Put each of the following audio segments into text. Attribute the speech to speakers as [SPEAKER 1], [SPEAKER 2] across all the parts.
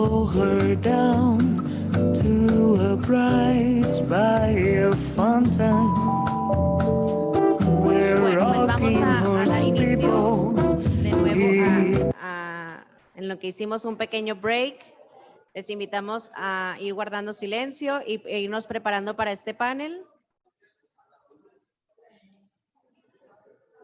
[SPEAKER 1] her down to a bright by a fountain where
[SPEAKER 2] Bueno, pues
[SPEAKER 1] rocking
[SPEAKER 2] vamos a
[SPEAKER 1] horse
[SPEAKER 2] dar inicio
[SPEAKER 1] people
[SPEAKER 2] de nuevo
[SPEAKER 1] eat.
[SPEAKER 2] en lo que hicimos un pequeño break. Les invitamos a ir guardando silencio e irnos preparando para este panel.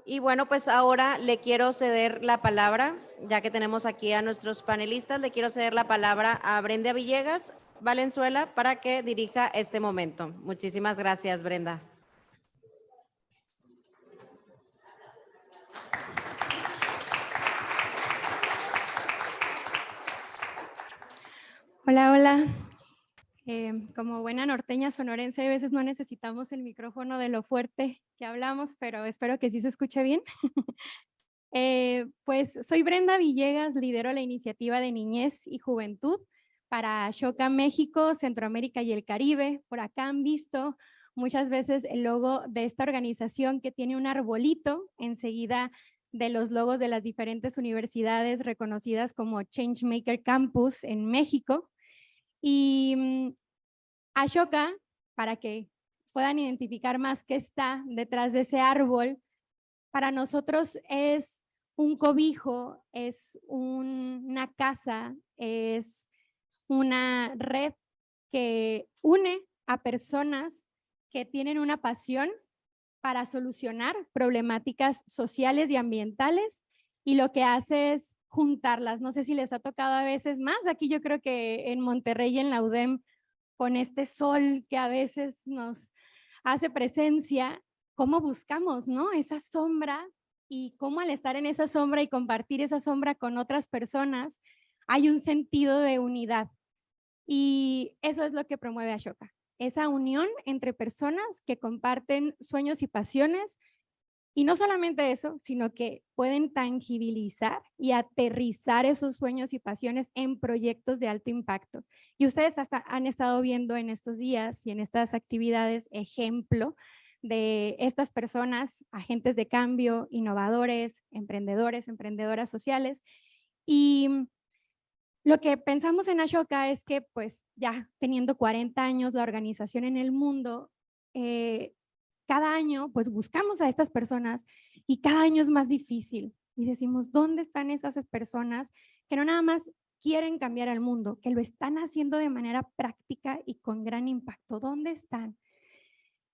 [SPEAKER 2] Y bueno, pues ahora le quiero ceder la palabra, ya que tenemos aquí a nuestros panelistas, le quiero ceder la palabra a Brenda Villegas Valenzuela para que dirija este momento. Muchísimas gracias, Brenda.
[SPEAKER 3] Hola, hola. Como buena norteña sonorense, a veces no necesitamos el micrófono de lo fuerte que hablamos, pero espero que sí se escuche bien. Pues soy Brenda Villegas, lidero la iniciativa de niñez y juventud para Ashoka México, Centroamérica y el Caribe. Por acá han visto muchas veces el logo de esta organización que tiene un arbolito enseguida de los logos de las diferentes universidades reconocidas como Changemaker Campus en México. Y Ashoka, para que puedan identificar más qué está detrás de ese árbol, para nosotros es un cobijo, es una casa, es una red que une a personas que tienen una pasión para solucionar problemáticas sociales y ambientales, y lo que hace es juntarlas. No sé si les ha tocado a veces más, aquí yo creo que en Monterrey y en la UDEM, con este sol que a veces nos hace presencia, cómo buscamos, ¿no? Esa sombra, y cómo al estar en esa sombra y compartir esa sombra con otras personas, hay un sentido de unidad. Y eso es lo que promueve Ashoka, esa unión entre personas que comparten sueños y pasiones. Y no solamente eso, sino que pueden tangibilizar y aterrizar esos sueños y pasiones en proyectos de alto impacto. Y ustedes hasta han estado viendo en estos días y en estas actividades ejemplo de estas personas, agentes de cambio, innovadores, emprendedores, emprendedoras sociales. Y lo que pensamos en Ashoka es que, pues, ya teniendo 40 años la organización en el mundo, cada año pues buscamos a estas personas y cada año es más difícil. Y decimos, ¿dónde están esas personas que no nada más quieren cambiar el mundo, que lo están haciendo de manera práctica y con gran impacto? ¿Dónde están?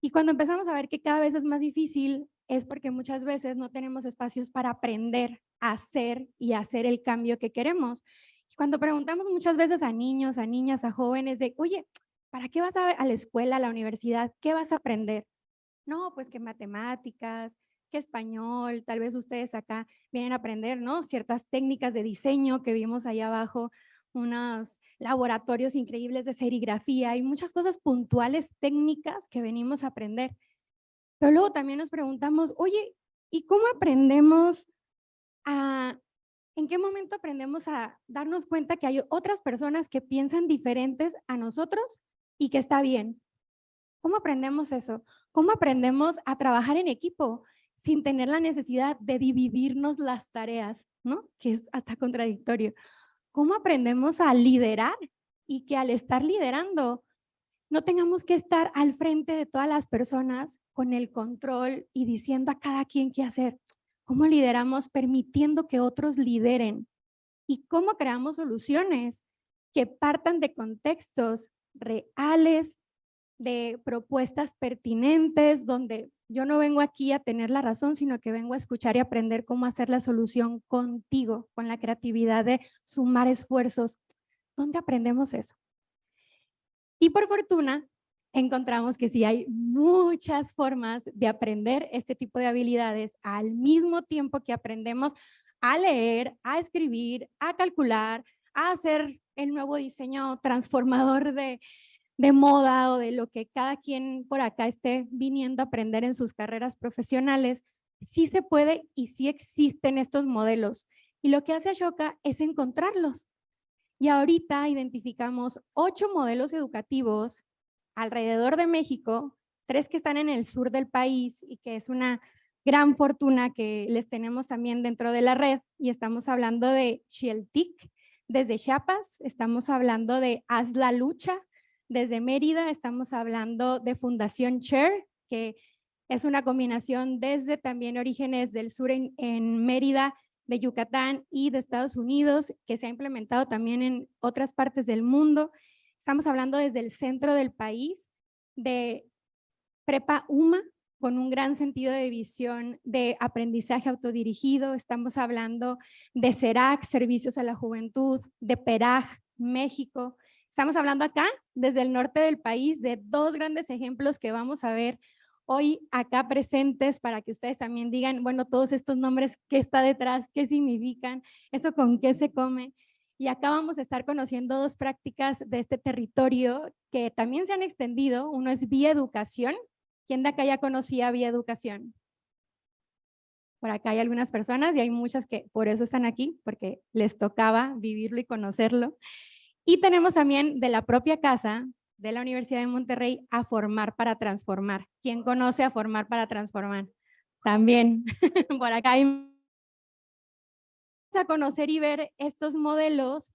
[SPEAKER 3] Y cuando empezamos a ver que cada vez es más difícil, es porque muchas veces no tenemos espacios para aprender a hacer y hacer el cambio que queremos. Y cuando preguntamos muchas veces a niños, a niñas, a jóvenes de, oye, ¿para qué vas a la escuela, a la universidad? ¿Qué vas a aprender? No, pues que matemáticas, que español, tal vez ustedes acá vienen a aprender, ¿no? Ciertas técnicas de diseño que vimos ahí abajo, unos laboratorios increíbles de serigrafía y muchas cosas puntuales técnicas que venimos a aprender. Pero luego también nos preguntamos, oye, ¿y cómo aprendemos en qué momento aprendemos a darnos cuenta que hay otras personas que piensan diferentes a nosotros y que está bien? ¿Cómo aprendemos eso? ¿Cómo aprendemos a trabajar en equipo sin tener la necesidad de dividirnos las tareas, ¿no? Que es hasta contradictorio. ¿Cómo aprendemos a liderar y que al estar liderando no tengamos que estar al frente de todas las personas con el control y diciendo a cada quien qué hacer? ¿Cómo lideramos permitiendo que otros lideren? ¿Y cómo creamos soluciones que partan de contextos reales, de propuestas pertinentes, donde yo no vengo aquí a tener la razón, sino que vengo a escuchar y aprender cómo hacer la solución contigo, con la creatividad de sumar esfuerzos? ¿Dónde aprendemos eso? Y por fortuna, encontramos que sí hay muchas formas de aprender este tipo de habilidades al mismo tiempo que aprendemos a leer, a escribir, a calcular, a hacer el nuevo diseño transformador de moda o de lo que cada quien por acá esté viniendo a aprender en sus carreras profesionales. Sí se puede y sí existen estos modelos. Y lo que hace Ashoka es encontrarlos. Y ahorita identificamos 8 modelos educativos alrededor de México, 3 que están en el sur del país y que es una gran fortuna que les tenemos también dentro de la red. Y estamos hablando de Xieltic, Desde Chiapas estamos hablando de Haz la Lucha. Desde Mérida estamos hablando de Fundación Share, que es una combinación desde también orígenes del sur en Mérida, de Yucatán y de Estados Unidos, que se ha implementado también en otras partes del mundo. Estamos hablando desde el centro del país de Prepa UMA, con un gran sentido de visión de aprendizaje autodirigido. Estamos hablando de CERAC, Servicios a la Juventud, de PERAJ, México. Estamos hablando acá, desde el norte del país, de dos grandes ejemplos que vamos a ver hoy acá presentes para que ustedes también digan, bueno, todos estos nombres, ¿qué está detrás? ¿Qué significan? ¿Eso con qué se come? Y acá vamos a estar conociendo dos prácticas de este territorio que también se han extendido. Uno es Vía Educación. ¿Quién de acá ya conocía Vía Educación? Por acá hay algunas personas y hay muchas que por eso están aquí, porque les tocaba vivirlo y conocerlo. Y tenemos también de la propia casa de la Universidad de Monterrey a Formar para Transformar. ¿Quién conoce a Formar para Transformar? También, por acá hay a conocer y ver estos modelos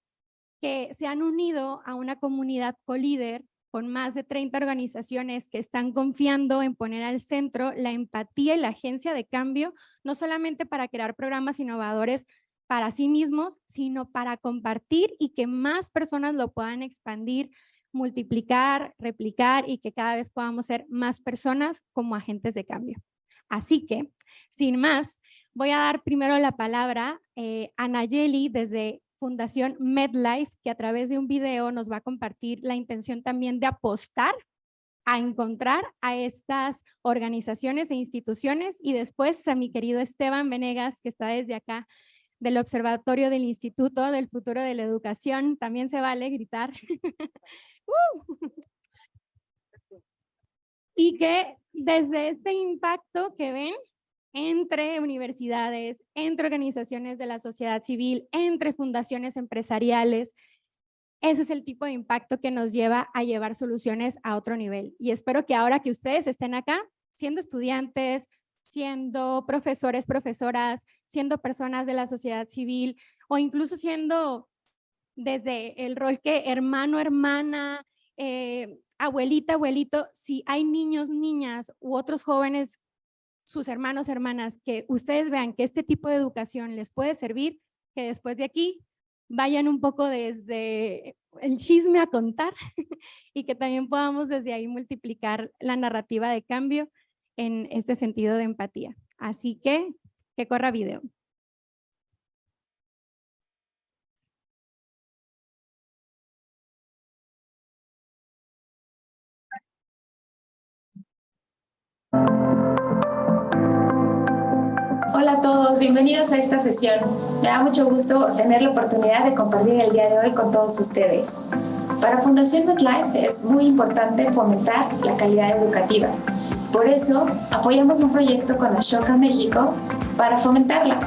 [SPEAKER 3] que se han unido a una comunidad colíder con más de 30 organizaciones que están confiando en poner al centro la empatía y la agencia de cambio, no solamente para crear programas innovadores para sí mismos, sino para compartir y que más personas lo puedan expandir, multiplicar, replicar y que cada vez podamos ser más personas como agentes de cambio. Así que, sin más, voy a dar primero la palabra a Nayeli desde Fundación MedLife, que a través de un video nos va a compartir la intención también de apostar a encontrar a estas organizaciones e instituciones, y después a mi querido Esteban Venegas, que está desde acá del Observatorio del Instituto del Futuro de la Educación. También se vale gritar. Y que desde este impacto que ven entre universidades, entre organizaciones de la sociedad civil, entre fundaciones empresariales, ese es el tipo de impacto que nos lleva a llevar soluciones a otro nivel. Y espero que ahora que ustedes estén acá, siendo estudiantes, siendo profesores, profesoras, siendo personas de la sociedad civil o incluso siendo desde el rol que hermano, hermana, abuelita, abuelito, si hay niños, niñas u otros jóvenes, sus hermanos, hermanas, que ustedes vean que este tipo de educación les puede servir, que después de aquí vayan un poco desde el chisme a contar y que también podamos desde ahí multiplicar la narrativa de cambio en este sentido de empatía. Así que corra video.
[SPEAKER 4] Hola a todos, bienvenidos a esta sesión. Me da mucho gusto tener la oportunidad de compartir el día de hoy con todos ustedes. Para Fundación MedLife es muy importante fomentar la calidad educativa. Por eso apoyamos un proyecto con Ashoka México para fomentarla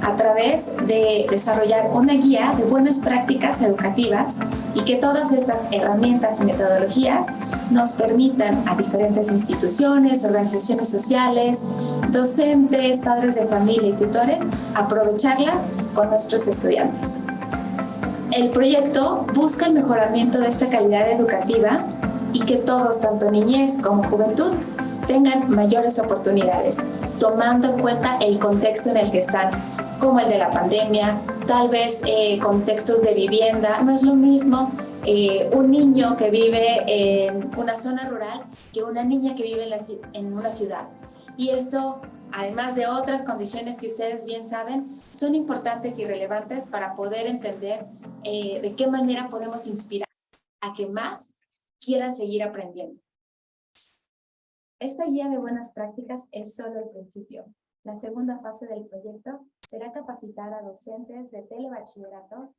[SPEAKER 4] a través de desarrollar una guía de buenas prácticas educativas y que todas estas herramientas y metodologías nos permitan a diferentes instituciones, organizaciones sociales, docentes, padres de familia y tutores aprovecharlas con nuestros estudiantes. El proyecto busca el mejoramiento de esta calidad educativa y que todos, tanto niñez como juventud, tengan mayores oportunidades, tomando en cuenta el contexto en el que están, como el de la pandemia, tal vez contextos de vivienda. No es lo mismo un niño que vive en una zona rural que una niña que vive en una ciudad. Y esto, además de otras condiciones que ustedes bien saben, son importantes y relevantes para poder entender de qué manera podemos inspirar a que más quieran seguir aprendiendo. Esta guía de buenas prácticas es solo el principio. La segunda fase del proyecto será capacitar a docentes de telebachilleratos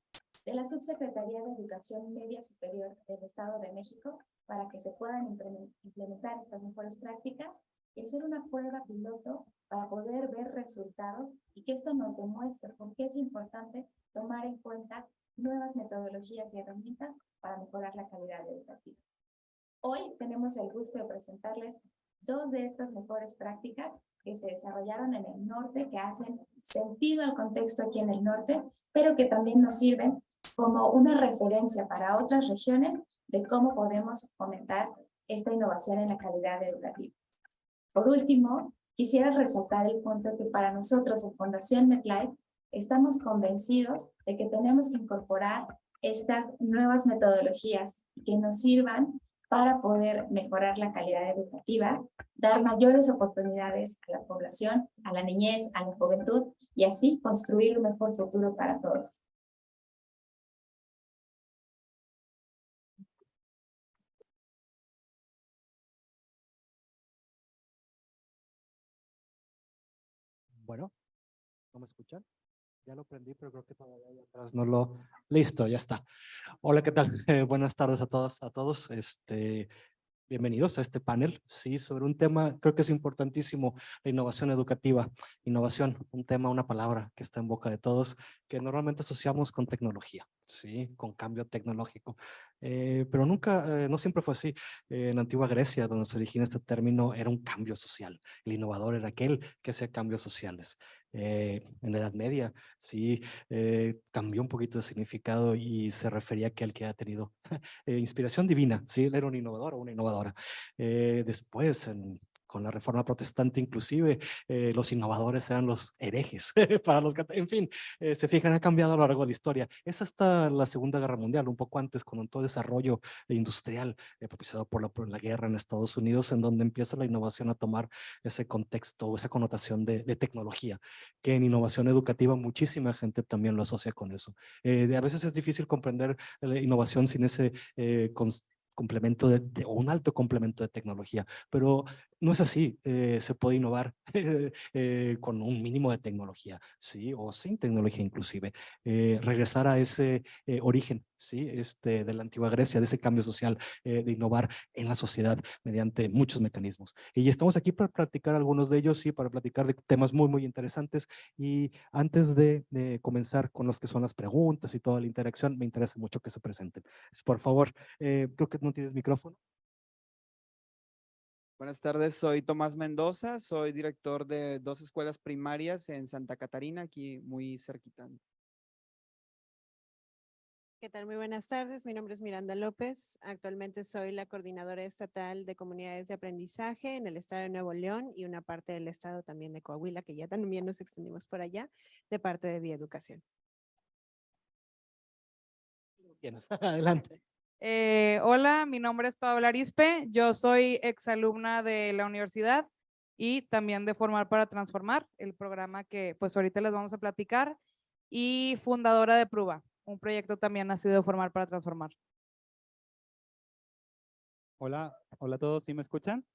[SPEAKER 4] de la Subsecretaría de Educación Media Superior del Estado de México para que se puedan implementar estas mejores prácticas y hacer una prueba piloto para poder ver resultados y que esto nos demuestre por qué es importante tomar en cuenta nuevas metodologías y herramientas para mejorar la calidad educativa. Hoy tenemos el gusto de presentarles dos de estas mejores prácticas que se desarrollaron en el norte, que hacen sentido al contexto aquí en el norte, pero que también nos sirven como una referencia para otras regiones de cómo podemos fomentar esta innovación en la calidad educativa. Por último, quisiera resaltar el punto que para nosotros en Fundación MedLife estamos convencidos de que tenemos que incorporar estas nuevas metodologías que nos sirvan para poder mejorar la calidad educativa, dar mayores oportunidades a la población, a la niñez, a la juventud y así construir un mejor futuro para todos.
[SPEAKER 5] Bueno, ¿no me escuchan? Ya lo prendí, pero creo que todavía hay atrás no lo... Listo, ya está. Hola, ¿qué tal? Buenas tardes a todas, a todos. Bienvenidos a este panel, sí, sobre un tema, creo que es importantísimo, la innovación educativa. Innovación, un tema, una palabra que está en boca de todos, que normalmente asociamos con tecnología, sí, con cambio tecnológico. Pero nunca, no siempre fue así. En la antigua Grecia, donde se origina este término, era un cambio social. El innovador era aquel que hacía cambios sociales. En la Edad Media, sí, cambió un poquito de significado y se refería a aquel que ha tenido inspiración divina, sí, él era un innovador o una innovadora. Después, con la Reforma Protestante inclusive, los innovadores eran los herejes, para los en fin, se fijan, ha cambiado a lo largo de la historia. Es hasta la Segunda Guerra Mundial, un poco antes, con todo desarrollo industrial propiciado por la guerra en Estados Unidos, en donde empieza la innovación a tomar ese contexto o esa connotación de tecnología, que en innovación educativa muchísima gente también lo asocia con eso. A veces es difícil comprender la innovación sin ese complemento o un alto complemento de tecnología, pero no es así. Se puede innovar con un mínimo de tecnología, sí, o sin tecnología inclusive. Regresar a ese origen, sí, de la antigua Grecia, de ese cambio social, de innovar en la sociedad mediante muchos mecanismos. Y estamos aquí para platicar algunos de ellos, sí, para platicar de temas muy, muy interesantes. Y antes de comenzar con los que son las preguntas y toda la interacción, me interesa mucho que se presenten. Por favor, creo que no tienes micrófono.
[SPEAKER 6] Buenas tardes, soy Tomás Mendoza, soy director de 2 escuelas primarias en Santa Catarina, aquí muy cerquita.
[SPEAKER 7] ¿Qué tal? Muy buenas tardes. Mi nombre es Miranda López. Actualmente soy la coordinadora estatal de comunidades de aprendizaje en el estado de Nuevo León y una parte del estado también de Coahuila, que ya también nos extendimos por allá, de parte de Vía Educación.
[SPEAKER 5] Tienes, adelante.
[SPEAKER 8] Hola, mi nombre es Paola Arispe, yo soy exalumna de la universidad y también de Formar para Transformar, el programa que pues ahorita les vamos a platicar, y fundadora de Prueba, un proyecto también nacido de Formar para Transformar.
[SPEAKER 9] Hola, hola a todos, ¿sí me escuchan?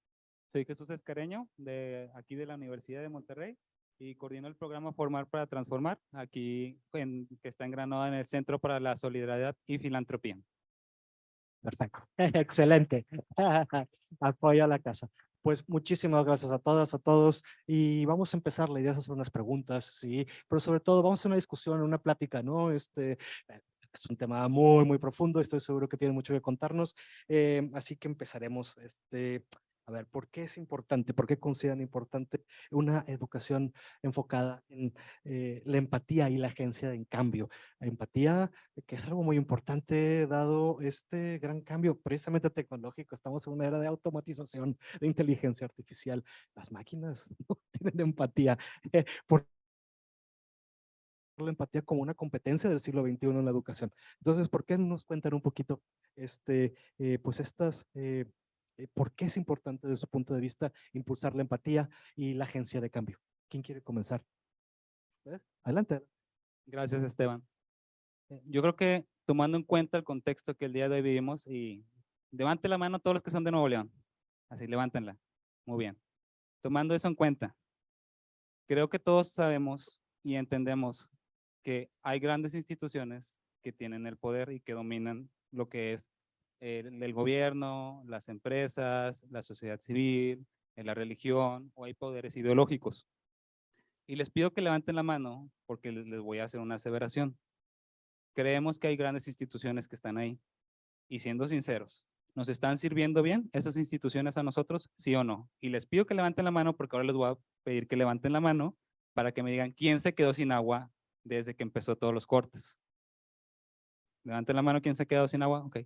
[SPEAKER 9] Soy Jesús Escareño, de aquí de la Universidad de Monterrey y coordino el programa Formar para Transformar, aquí que está en Granada en el Centro para la Solidaridad y Filantropía.
[SPEAKER 5] Perfecto, excelente. Apoyo a la casa. Pues muchísimas gracias a todas, a todos, y vamos a empezar. La idea es hacer unas preguntas, sí, pero sobre todo vamos a hacer una discusión, una plática, ¿no? Es un tema muy, muy profundo, estoy seguro que tiene mucho que contarnos, así que empezaremos. A ver, ¿por qué es importante? ¿Por qué consideran importante una educación enfocada en la empatía y la agencia en cambio? Empatía, que es algo muy importante dado este gran cambio precisamente tecnológico. Estamos en una era de automatización, de inteligencia artificial. Las máquinas no tienen empatía. ¿Por la empatía como una competencia del siglo XXI en la educación? Entonces, ¿por qué no nos cuentan un poquito pues por qué es importante desde su punto de vista impulsar la empatía y la agencia de cambio? ¿Quién quiere comenzar? ¿Ustedes? Adelante.
[SPEAKER 9] Gracias, Esteban. Yo creo que tomando en cuenta el contexto que el día de hoy vivimos, y levante la mano todos los que son de Nuevo León. Así, levántenla. Muy bien. Tomando eso en cuenta, creo que todos sabemos y entendemos que hay grandes instituciones que tienen el poder y que dominan lo que es el gobierno, las empresas, la sociedad civil, la religión, o hay poderes ideológicos. Y les pido que levanten la mano porque les voy a hacer una aseveración. Creemos que hay grandes instituciones que están ahí. Y siendo sinceros, ¿nos están sirviendo bien esas instituciones a nosotros? ¿Sí o no? Y les pido que levanten la mano porque ahora les voy a pedir que levanten la mano para que me digan quién se quedó sin agua desde que empezó todos los cortes. Levanten la mano, ¿quién se ha quedado sin agua? Ok.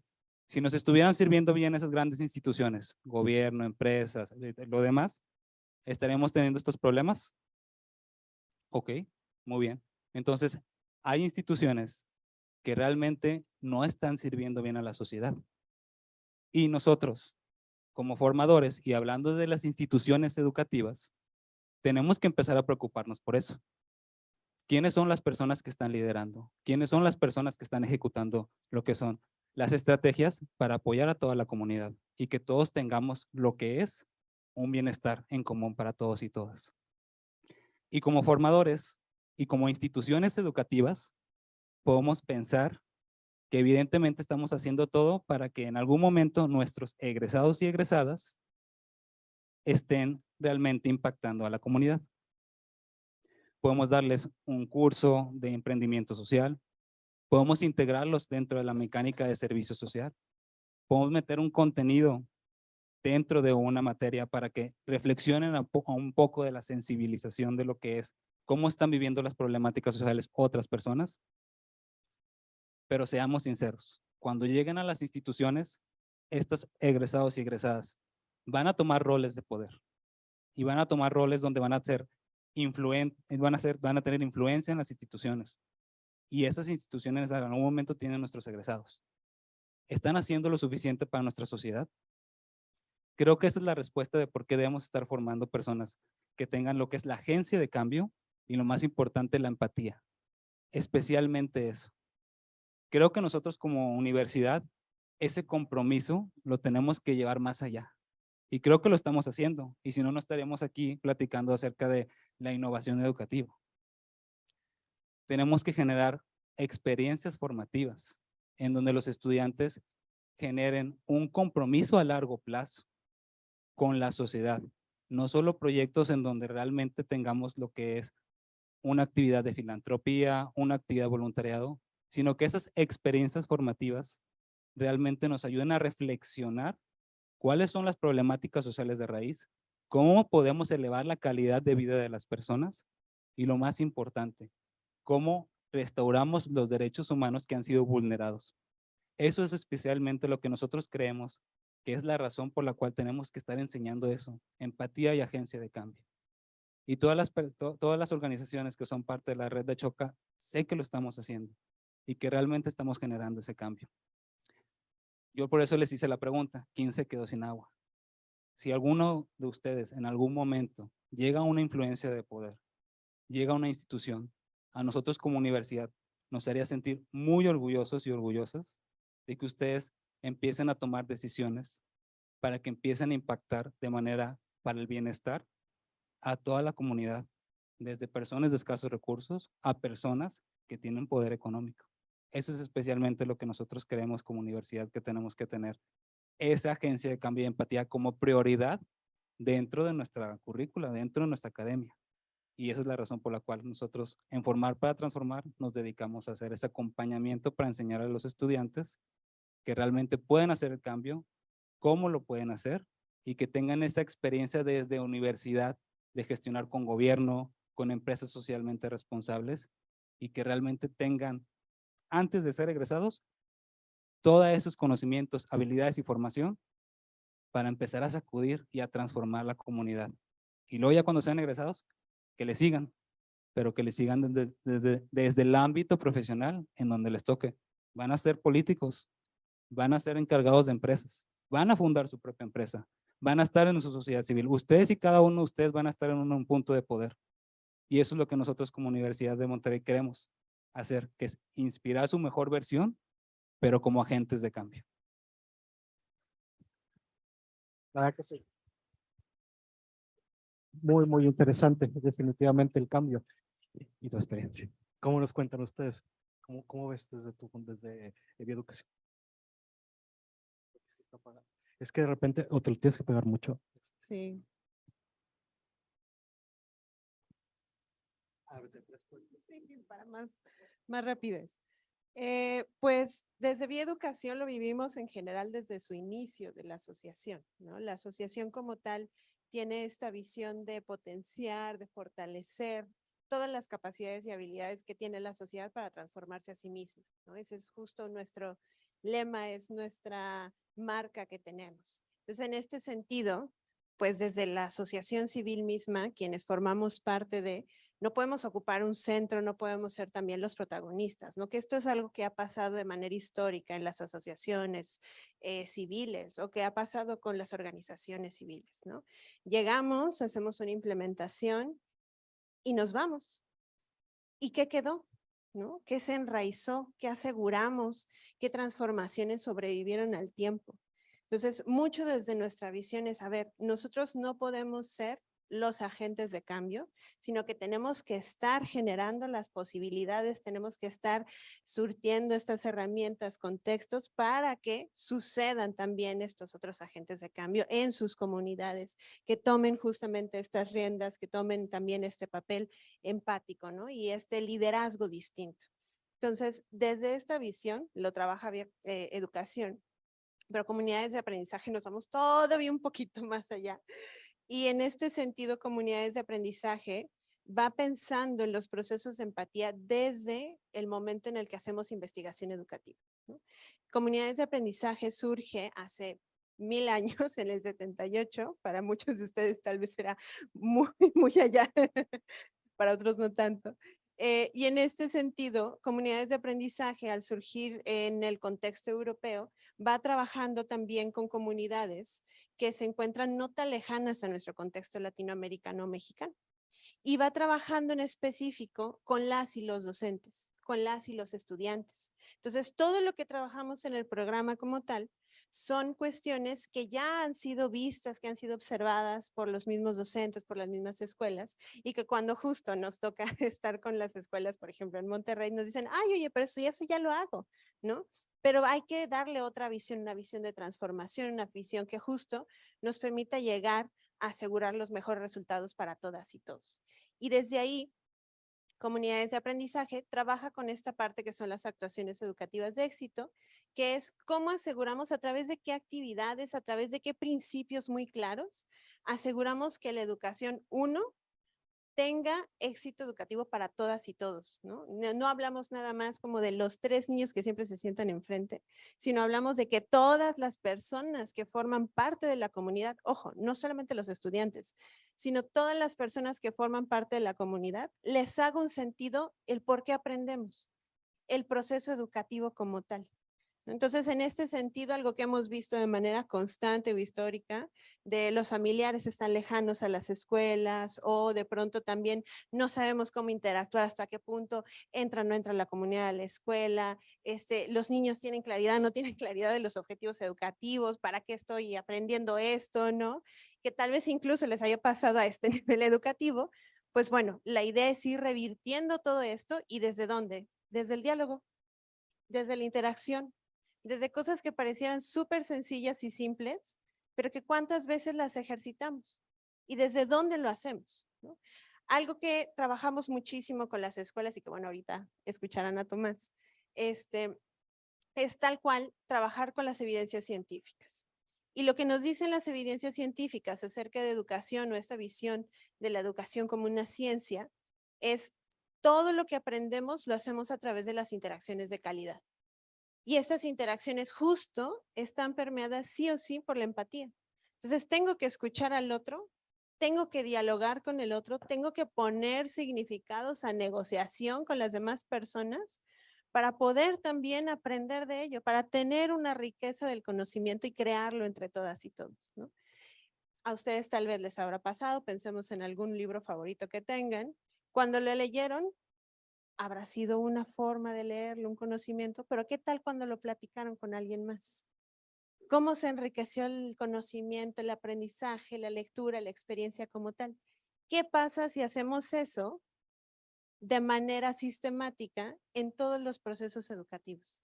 [SPEAKER 9] Si nos estuvieran sirviendo bien esas grandes instituciones, gobierno, empresas, lo demás, ¿estaríamos teniendo estos problemas? Ok, muy bien. Entonces, hay instituciones que realmente no están sirviendo bien a la sociedad. Y nosotros, como formadores y hablando de las instituciones educativas, tenemos que empezar a preocuparnos por eso. ¿Quiénes son las personas que están liderando? ¿Quiénes son las personas que están ejecutando lo que son las estrategias para apoyar a toda la comunidad y que todos tengamos lo que es un bienestar en común para todos y todas? Y como formadores y como instituciones educativas, podemos pensar que evidentemente estamos haciendo todo para que en algún momento nuestros egresados y egresadas estén realmente impactando a la comunidad. Podemos darles un curso de emprendimiento social, podemos integrarlos dentro de la mecánica de servicio social, podemos meter un contenido dentro de una materia para que reflexionen un poco de la sensibilización de lo que es, cómo están viviendo las problemáticas sociales otras personas. Pero seamos sinceros, cuando lleguen a las instituciones, estos egresados y egresadas van a tomar roles de poder y van a tomar roles donde van a ser van a tener influencia en las instituciones. Y esas instituciones en algún momento tienen nuestros egresados. ¿Están haciendo lo suficiente para nuestra sociedad? Creo que esa es la respuesta de por qué debemos estar formando personas que tengan lo que es la agencia de cambio y lo más importante, la empatía. Especialmente eso. Creo que nosotros como universidad, ese compromiso lo tenemos que llevar más allá. Y creo que lo estamos haciendo. Y si no, no estaríamos aquí platicando acerca de la innovación educativa. Tenemos que generar experiencias formativas en donde los estudiantes generen un compromiso a largo plazo con la sociedad. No solo proyectos en donde realmente tengamos lo que es una actividad de filantropía, una actividad de voluntariado, sino que esas experiencias formativas realmente nos ayuden a reflexionar cuáles son las problemáticas sociales de raíz, cómo podemos elevar la calidad de vida de las personas y lo más importante, cómo restauramos los derechos humanos que han sido vulnerados. Eso es especialmente lo que nosotros creemos que es la razón por la cual tenemos que estar enseñando eso, empatía y agencia de cambio. Y todas las organizaciones que son parte de la red de Choca, sé que lo estamos haciendo y que realmente estamos generando ese cambio. Yo por eso les hice la pregunta, ¿quién se quedó sin agua? Si alguno de ustedes en algún momento llega a una influencia de poder, llega a una institución, a nosotros como universidad nos haría sentir muy orgullosos y orgullosas de que ustedes empiecen a tomar decisiones para que empiecen a impactar de manera para el bienestar a toda la comunidad, desde personas de escasos recursos a personas que tienen poder económico. Eso es especialmente lo que nosotros creemos como universidad que tenemos que tener. Esa agencia de cambio y empatía como prioridad dentro de nuestra currícula, dentro de nuestra academia. Y esa es la razón por la cual nosotros en Formar para Transformar nos dedicamos a hacer ese acompañamiento para enseñar a los estudiantes que realmente pueden hacer el cambio, cómo lo pueden hacer y que tengan esa experiencia desde universidad de gestionar con gobierno, con empresas socialmente responsables y que realmente tengan, antes de ser egresados, todos esos conocimientos, habilidades y formación para empezar a sacudir y a transformar la comunidad. Y luego ya cuando sean egresados, que le sigan, pero que le sigan desde el ámbito profesional en donde les toque. Van a ser políticos, van a ser encargados de empresas, van a fundar su propia empresa, van a estar en su sociedad civil. Ustedes y cada uno de ustedes van a estar en un punto de poder. Y eso es lo que nosotros como Universidad de Monterrey queremos hacer, que es inspirar su mejor versión, pero como agentes de cambio.
[SPEAKER 5] La verdad que sí. Muy, muy interesante, definitivamente el cambio y tu experiencia. ¿Cómo nos cuentan ustedes? ¿Cómo ves desde Educación? Es que de repente, o te lo tienes que pegar mucho.
[SPEAKER 7] Sí. Sí, para más rapidez. Pues desde Vía Educación lo vivimos en general desde su inicio de la asociación, ¿no? La asociación como tal tiene esta visión de potenciar, de fortalecer todas las capacidades y habilidades que tiene la sociedad para transformarse a sí misma, ¿no? Ese es justo nuestro lema, es nuestra marca que tenemos. Entonces, en este sentido, pues desde la asociación civil misma, quienes formamos parte de, no podemos ocupar un centro, no podemos ser también los protagonistas, ¿no? Que esto es algo que ha pasado de manera histórica en las asociaciones civiles o que ha pasado con las organizaciones civiles, ¿no? Llegamos, hacemos una implementación y nos vamos. ¿Y qué quedó? ¿No? ¿Qué se enraizó? ¿Qué aseguramos? ¿Qué transformaciones sobrevivieron al tiempo? Entonces, mucho desde nuestra visión es, a ver, nosotros no podemos ser los agentes de cambio, sino que tenemos que estar generando las posibilidades, tenemos que estar surtiendo estas herramientas, contextos para que sucedan también estos otros agentes de cambio en sus comunidades, que tomen justamente estas riendas, que tomen también este papel empático, ¿no? Y este liderazgo distinto. Entonces, desde esta visión, lo trabaja educación, pero comunidades de aprendizaje nos vamos todavía un poquito más allá. Y en este sentido, comunidades de aprendizaje va pensando en los procesos de empatía desde el momento en el que hacemos investigación educativa, ¿no? Comunidades de aprendizaje surge hace 1000 años, en el 78, para muchos de ustedes tal vez será muy, muy allá, para otros no tanto. Y en este sentido, comunidades de aprendizaje, al surgir en el contexto europeo, va trabajando también con comunidades que se encuentran no tan lejanas a nuestro contexto latinoamericano o mexicano. Y va trabajando en específico con las y los docentes, con las y los estudiantes. Entonces, todo lo que trabajamos en el programa como tal son cuestiones que ya han sido vistas, que han sido observadas por los mismos docentes, por las mismas escuelas, y que cuando justo nos toca estar con las escuelas, por ejemplo, en Monterrey, nos dicen, ay, oye, pero eso ya lo hago, ¿no? Pero hay que darle otra visión, una visión de transformación, una visión que justo nos permita llegar a asegurar los mejores resultados para todas y todos. Y desde ahí, comunidades de aprendizaje trabaja con esta parte que son las actuaciones educativas de éxito, que es cómo aseguramos a través de qué actividades, a través de qué principios muy claros, aseguramos que la educación, uno, tenga éxito educativo para todas y todos, ¿no? No hablamos nada más como de los 3 niños que siempre se sientan enfrente, sino hablamos de que todas las personas que forman parte de la comunidad, ojo, no solamente los estudiantes, sino todas las personas que forman parte de la comunidad, les haga un sentido el por qué aprendemos, el proceso educativo como tal. Entonces, en este sentido, algo que hemos visto de manera constante o histórica, de los familiares están lejanos a las escuelas o de pronto también no sabemos cómo interactuar, hasta qué punto entra o no entra la comunidad a la escuela, los niños tienen claridad, no tienen claridad de los objetivos educativos, para qué estoy aprendiendo esto, ¿no? Que tal vez incluso les haya pasado a este nivel educativo, pues bueno, la idea es ir revirtiendo todo esto y ¿desde dónde? Desde el diálogo, desde la interacción. Desde cosas que parecieran súper sencillas y simples, pero que cuántas veces las ejercitamos y desde dónde lo hacemos, ¿no? Algo que trabajamos muchísimo con las escuelas y que bueno, ahorita escucharán a Tomás, es tal cual trabajar con las evidencias científicas. Y lo que nos dicen las evidencias científicas acerca de educación o esa visión de la educación como una ciencia es todo lo que aprendemos lo hacemos a través de las interacciones de calidad. Y esas interacciones justo están permeadas sí o sí por la empatía. Entonces tengo que escuchar al otro, tengo que dialogar con el otro, tengo que poner significados a negociación con las demás personas para poder también aprender de ello, para tener una riqueza del conocimiento y crearlo entre todas y todos, ¿no? A ustedes tal vez les habrá pasado, pensemos en algún libro favorito que tengan. Cuando lo leyeron, habrá sido una forma de leerlo, un conocimiento, pero ¿qué tal cuando lo platicaron con alguien más? ¿Cómo se enriqueció el conocimiento, el aprendizaje, la lectura, la experiencia como tal? ¿Qué pasa si hacemos eso de manera sistemática en todos los procesos educativos?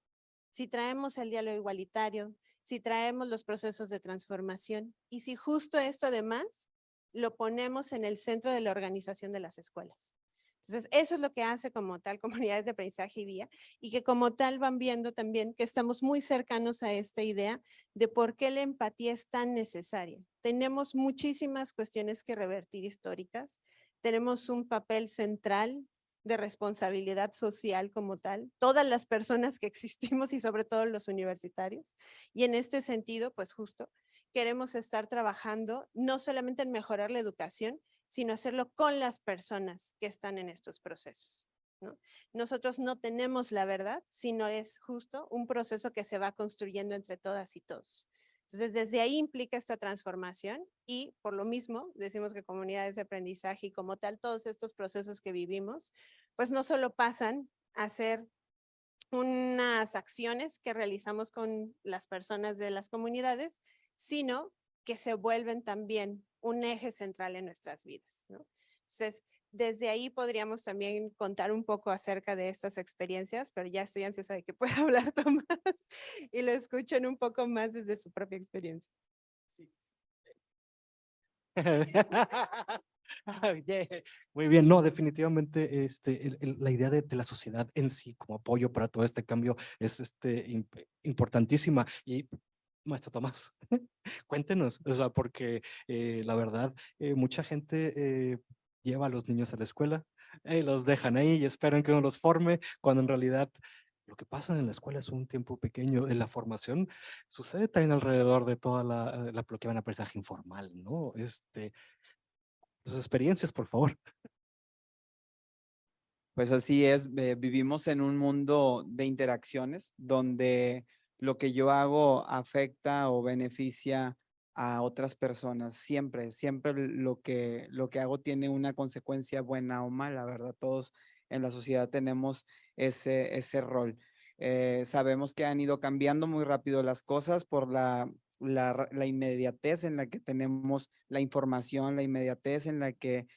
[SPEAKER 7] Si traemos el diálogo igualitario, si traemos los procesos de transformación y si justo esto además lo ponemos en el centro de la organización de las escuelas. Entonces, eso es lo que hace como tal comunidades de aprendizaje y vía y que como tal van viendo también que estamos muy cercanos a esta idea de por qué la empatía es tan necesaria. Tenemos muchísimas cuestiones que revertir históricas, tenemos un papel central de responsabilidad social como tal, todas las personas que existimos y sobre todo los universitarios. Y en este sentido, pues justo queremos estar trabajando no solamente en mejorar la educación, sino hacerlo con las personas que están en estos procesos, ¿no? Nosotros no tenemos la verdad, sino es justo un proceso que se va construyendo entre todas y todos. Entonces, desde ahí implica esta transformación y por lo mismo decimos que comunidades de aprendizaje y como tal, todos estos procesos que vivimos, pues no solo pasan a ser unas acciones que realizamos con las personas de las comunidades, sino que se vuelven también un eje central en nuestras vidas, ¿no? Entonces, desde ahí podríamos también contar un poco acerca de estas experiencias, pero ya estoy ansiosa de que pueda hablar Tomás y lo escuchen un poco más desde su propia experiencia.
[SPEAKER 5] Yeah. Muy bien, no, definitivamente la idea de la sociedad en sí como apoyo para todo este cambio es importantísima. Y maestro Tomás, cuéntenos, o sea, porque la verdad, mucha gente lleva a los niños a la escuela, los dejan ahí y esperan que uno los forme, cuando en realidad lo que pasa en la escuela es un tiempo pequeño. En la formación sucede también alrededor de toda lo que van a aprendizaje informal, ¿no? Sus experiencias, por favor.
[SPEAKER 6] Pues así es, vivimos en un mundo de interacciones donde lo que yo hago afecta o beneficia a otras personas. Siempre, siempre lo que hago tiene una consecuencia buena o mala, ¿verdad? Todos en la sociedad tenemos ese rol. Sabemos que han ido cambiando muy rápido las cosas por la inmediatez en la que tenemos la información, la inmediatez en la que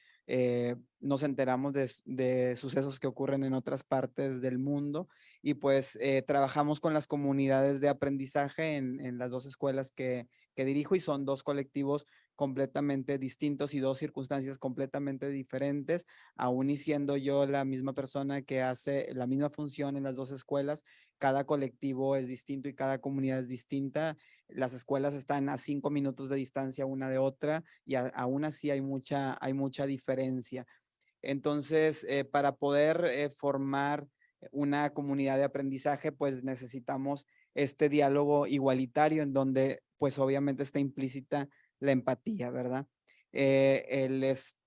[SPEAKER 6] nos enteramos de sucesos que ocurren en otras partes del mundo y pues trabajamos con las comunidades de aprendizaje en las dos escuelas que dirijo y son dos colectivos completamente distintos y dos circunstancias completamente diferentes, aún y siendo yo la misma persona que hace la misma función en las dos escuelas, cada colectivo es distinto y cada comunidad es distinta. Las escuelas están a 5 minutos de distancia una de otra y aún así hay mucha diferencia. Entonces, para poder formar una comunidad de aprendizaje, pues necesitamos este diálogo igualitario en donde pues obviamente está implícita la empatía, ¿verdad? Les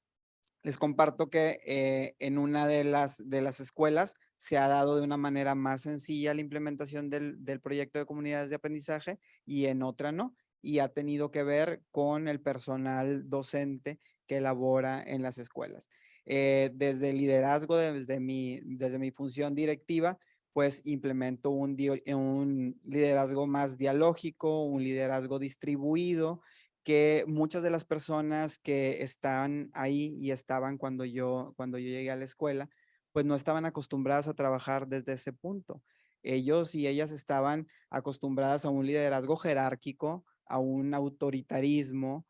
[SPEAKER 6] comparto que en una de las escuelas se ha dado de una manera más sencilla la implementación del proyecto de comunidades de aprendizaje y en otra no. Y ha tenido que ver con el personal docente que elabora en las escuelas. Desde el liderazgo, desde mi función directiva, pues implemento un liderazgo más dialógico, un liderazgo distribuido, que muchas de las personas que están ahí y estaban cuando yo llegué a la escuela, pues no estaban acostumbradas a trabajar desde ese punto. Ellos y ellas estaban acostumbradas a un liderazgo jerárquico, a un autoritarismo,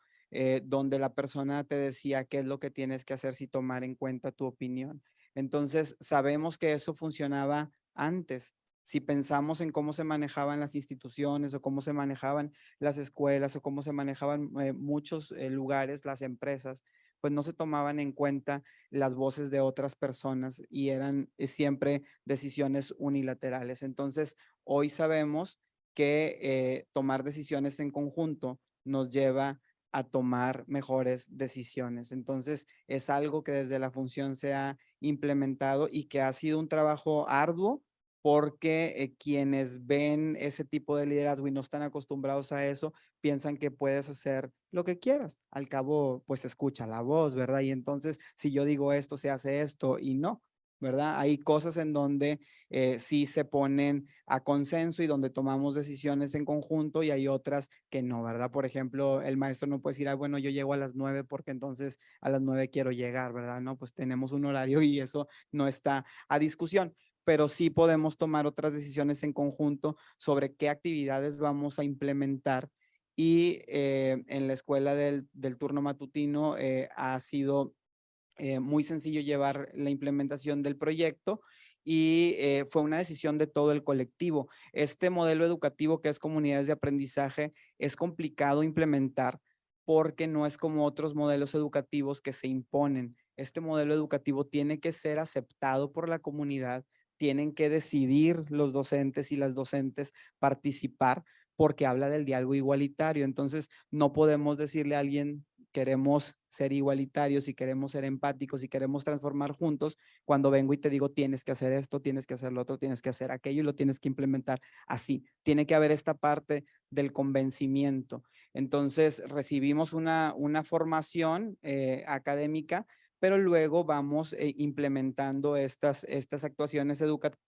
[SPEAKER 6] donde la persona te decía qué es lo que tienes que hacer si tomar en cuenta tu opinión. Entonces, sabemos que eso funcionaba antes. Si pensamos en cómo se manejaban las instituciones o cómo se manejaban las escuelas o cómo se manejaban muchos lugares, las empresas, pues no se tomaban en cuenta las voces de otras personas y eran siempre decisiones unilaterales. Entonces, hoy sabemos que tomar decisiones en conjunto nos lleva a tomar mejores decisiones. Entonces, es algo que desde la función se ha implementado y que ha sido un trabajo arduo, porque quienes ven ese tipo de liderazgo y no están acostumbrados a eso, piensan que puedes hacer lo que quieras. Al cabo, pues escucha la voz, ¿verdad? Y entonces, si yo digo esto, se hace esto y no, ¿verdad? Hay cosas en donde sí se ponen a consenso y donde tomamos decisiones en conjunto y hay otras que no, ¿verdad? Por ejemplo, el maestro no puede decir, ah, bueno, yo llego a las 9 porque entonces a las 9 quiero llegar, ¿verdad? No, pues tenemos un horario y eso no está a discusión, pero sí podemos tomar otras decisiones en conjunto sobre qué actividades vamos a implementar. Y en la escuela del turno matutino ha sido muy sencillo llevar la implementación del proyecto y fue una decisión de todo el colectivo. Este modelo educativo que es comunidades de aprendizaje es complicado implementar porque no es como otros modelos educativos que se imponen. este modelo educativo tiene que ser aceptado por la comunidad, tienen que decidir los docentes y las docentes participar porque habla del diálogo igualitario. Entonces, no podemos decirle a alguien, queremos ser igualitarios y queremos ser empáticos y queremos transformar juntos, cuando vengo y te digo, tienes que hacer esto, tienes que hacer lo otro, tienes que hacer aquello y lo tienes que implementar así. Tiene que haber esta parte del convencimiento. Entonces, recibimos una formación académica, pero luego vamos implementando estas actuaciones educativas.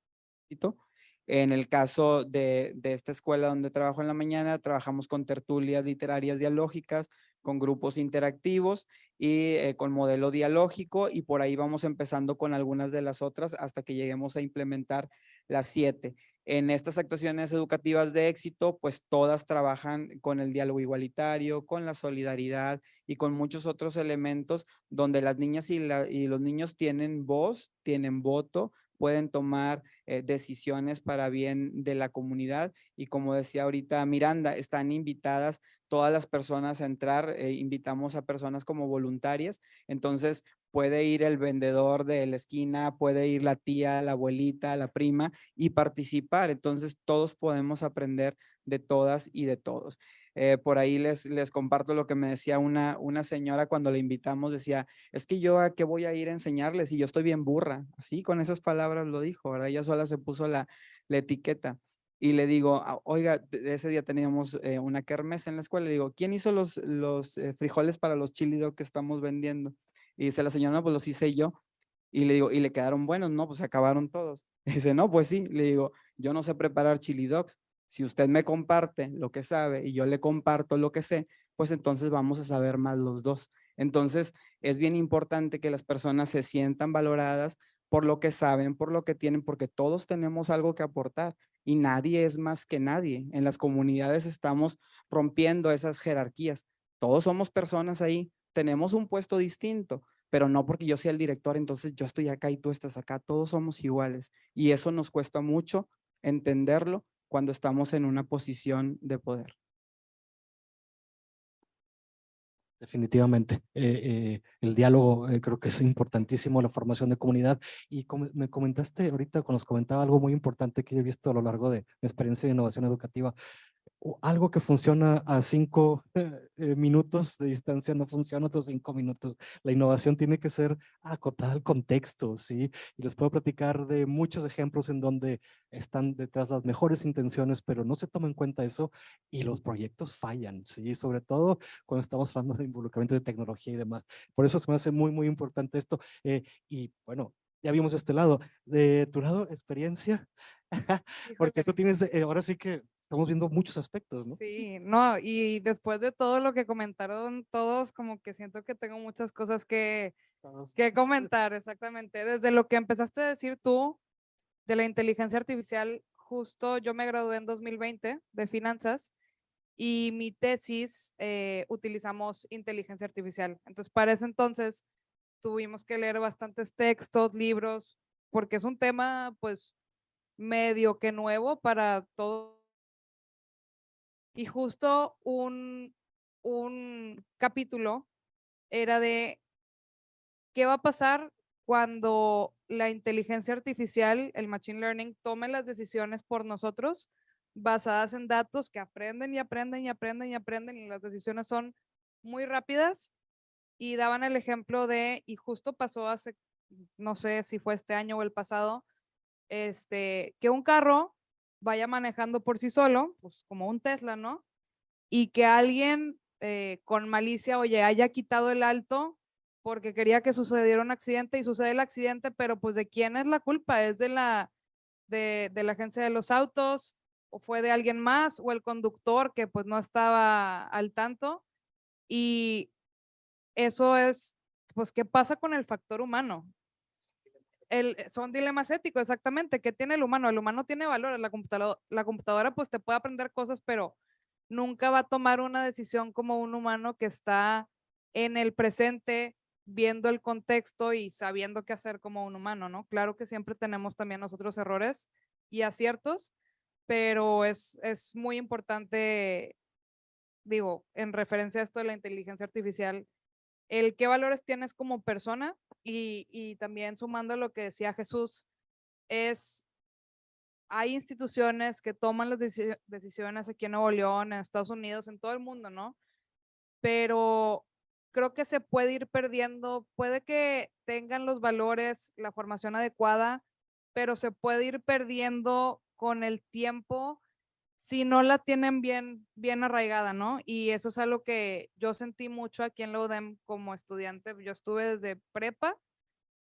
[SPEAKER 6] En el caso de esta escuela donde trabajo en la mañana, trabajamos con tertulias literarias dialógicas, con grupos interactivos y con modelo dialógico, y por ahí vamos empezando con algunas de las otras hasta que lleguemos a implementar las 7. En estas actuaciones educativas de éxito, pues todas trabajan con el diálogo igualitario, con la solidaridad y con muchos otros elementos donde las niñas y los niños tienen voz, tienen voto, pueden tomar decisiones para bien de la comunidad, y como decía ahorita Miranda, están invitadas todas las personas a entrar, invitamos a personas como voluntarias, entonces puede ir el vendedor de la esquina, puede ir la tía, la abuelita, la prima y participar, entonces todos podemos aprender de todas y de todos. Por ahí les comparto lo que me decía una señora cuando la invitamos, decía, es que yo a qué voy a ir a enseñarles y yo estoy bien burra, así con esas palabras lo dijo, ¿verdad? Ella sola se puso la etiqueta. Y le digo, oiga, ese día teníamos una kermés en la escuela, le digo, ¿quién hizo los frijoles para los chili dog que estamos vendiendo? Y dice la señora, no, pues los hice yo. Y le digo, ¿y le quedaron buenos? No, pues se acabaron todos. Y dice, no, pues sí. Le digo, yo no sé preparar chili dogs. Si usted me comparte lo que sabe y yo le comparto lo que sé, pues entonces vamos a saber más los dos. Entonces es bien importante que las personas se sientan valoradas por lo que saben, por lo que tienen, porque todos tenemos algo que aportar y nadie es más que nadie. En las comunidades estamos rompiendo esas jerarquías. Todos somos personas ahí, tenemos un puesto distinto, pero no porque yo sea el director, entonces yo estoy acá y tú estás acá, todos somos iguales. Y eso nos cuesta mucho entenderlo cuando estamos en una posición de poder.
[SPEAKER 5] Definitivamente, el diálogo creo que es importantísimo, la formación de comunidad. Y como me comentaste ahorita, cuando nos comentaba algo muy importante que yo he visto a lo largo de mi experiencia de innovación educativa, algo que funciona a 5 minutos de distancia no funciona otros 5 minutos. La innovación tiene que ser acotada al contexto, ¿sí? Y les puedo platicar de muchos ejemplos en donde están detrás las mejores intenciones, pero no se toma en cuenta eso y los proyectos fallan, ¿sí? Sobre todo cuando estamos hablando de involucramiento de tecnología y demás. Por eso se me hace muy, muy importante esto. Y bueno, ya vimos este lado. De tu lado, experiencia, porque tú tienes, ahora sí que estamos viendo muchos aspectos, ¿no?
[SPEAKER 8] Sí, no, y después de todo lo que comentaron todos, como que siento que tengo muchas cosas que comentar, exactamente. Desde lo que empezaste a decir tú, de la inteligencia artificial, justo yo me gradué en 2020 de finanzas y mi tesis utilizamos inteligencia artificial. Entonces, para ese entonces tuvimos que leer bastantes textos, libros, porque es un tema pues medio que nuevo para todo. Y justo un capítulo era de qué va a pasar cuando la inteligencia artificial, el machine learning, tome las decisiones por nosotros basadas en datos que aprenden y aprenden y aprenden y aprenden, y las decisiones son muy rápidas. Y daban el ejemplo de, y justo pasó hace, no sé si fue este año o el pasado, que un carro vaya manejando por sí solo, pues como un Tesla, ¿no? Y que alguien con malicia, oye, haya quitado el alto porque quería que sucediera un accidente y sucede el accidente, pero pues ¿de quién es la culpa? ¿Es de la agencia de los autos o fue de alguien más o el conductor que pues no estaba al tanto? Y eso es, pues, ¿qué pasa con el factor humano? Son dilemas éticos, exactamente. ¿Qué tiene el humano? El humano tiene valor. La computadora pues te puede aprender cosas, pero nunca va a tomar una decisión como un humano que está en el presente, viendo el contexto y sabiendo qué hacer como un humano, ¿no? Claro que siempre tenemos también nosotros errores y aciertos, pero es muy importante, digo, en referencia a esto de la inteligencia artificial, el qué valores tienes como persona y también sumando lo que decía Jesús, hay instituciones que toman las decisiones aquí en Nuevo León, en Estados Unidos, en todo el mundo, ¿no? Pero creo que se puede ir perdiendo, puede que tengan los valores, la formación adecuada, pero se puede ir perdiendo con el tiempo si no la tienen bien arraigada, ¿no? Y eso es algo que yo sentí mucho aquí en la UDEM como estudiante. Yo estuve desde prepa,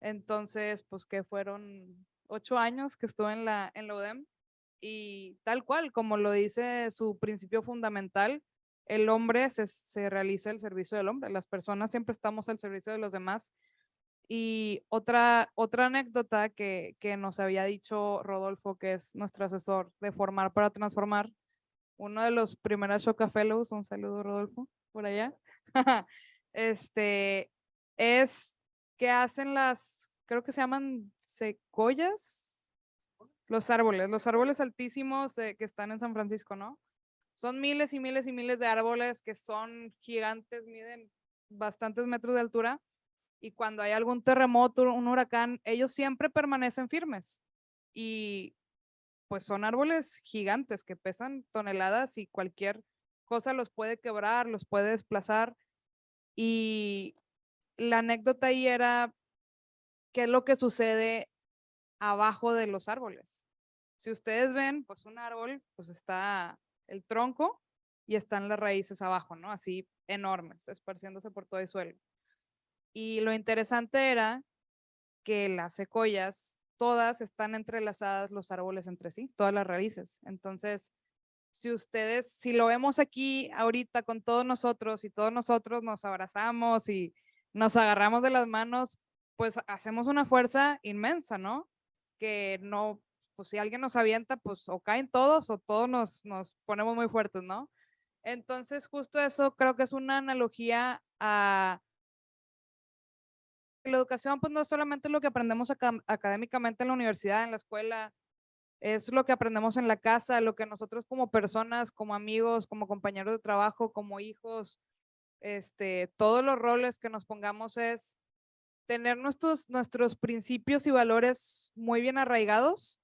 [SPEAKER 8] entonces, pues que fueron 8 años que estuve en la UDEM, y tal cual, como lo dice su principio fundamental, el hombre se realiza el servicio del hombre, las personas siempre estamos al servicio de los demás. Y otra anécdota que nos había dicho Rodolfo, que es nuestro asesor de Formar para Transformar, uno de los primeros Shoka Fellows, un saludo Rodolfo, por allá, es que hacen creo que se llaman secoyas, los árboles altísimos que están en San Francisco, ¿no? Son miles y miles y miles de árboles que son gigantes, miden bastantes metros de altura, y cuando hay algún terremoto, un huracán, ellos siempre permanecen firmes. Y pues son árboles gigantes que pesan toneladas y cualquier cosa los puede quebrar, los puede desplazar. Y la anécdota ahí era qué es lo que sucede abajo de los árboles. Si ustedes ven, pues un árbol, pues está el tronco y están las raíces abajo, ¿no? Así enormes, esparciéndose por todo el suelo. Y lo interesante era que las secoyas, todas están entrelazadas los árboles entre sí, todas las raíces. Entonces, si lo vemos aquí ahorita con todos nosotros y todos nosotros nos abrazamos y nos agarramos de las manos, pues hacemos una fuerza inmensa, ¿no? Que no, pues si alguien nos avienta, pues o caen todos o todos nos ponemos muy fuertes, ¿no? Entonces, justo eso creo que es una analogía a la educación, pues no es solamente lo que aprendemos académicamente en la universidad, en la escuela, es lo que aprendemos en la casa, lo que nosotros como personas, como amigos, como compañeros de trabajo, como hijos, todos los roles que nos pongamos es tener nuestros principios y valores muy bien arraigados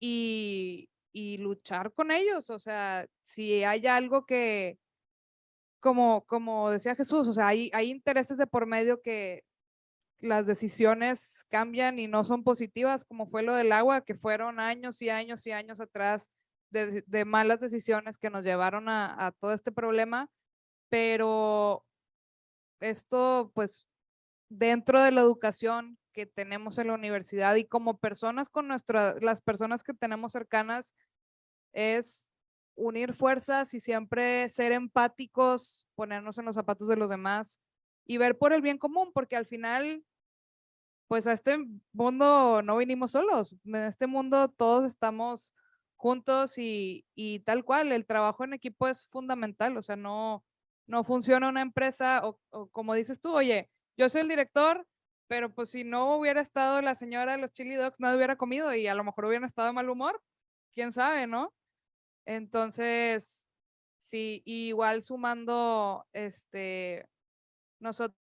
[SPEAKER 8] y luchar con ellos. O sea, si hay algo que, como decía Jesús, o sea, hay intereses de por medio que las decisiones cambian y no son positivas, como fue lo del agua, que fueron años y años y años atrás de malas decisiones que nos llevaron a todo este problema, pero esto pues dentro de la educación que tenemos en la universidad y como personas con las personas que tenemos cercanas es unir fuerzas y siempre ser empáticos, ponernos en los zapatos de los demás y ver por el bien común, porque al final pues a este mundo no vinimos solos, en este mundo todos estamos juntos y tal cual, el trabajo en equipo es fundamental, o sea, no funciona una empresa o como dices tú, oye, yo soy el director, pero pues si no hubiera estado la señora de los chili dogs, no hubiera comido y a lo mejor hubieran estado de mal humor, quién sabe, ¿no? Entonces, sí, igual sumando, nosotros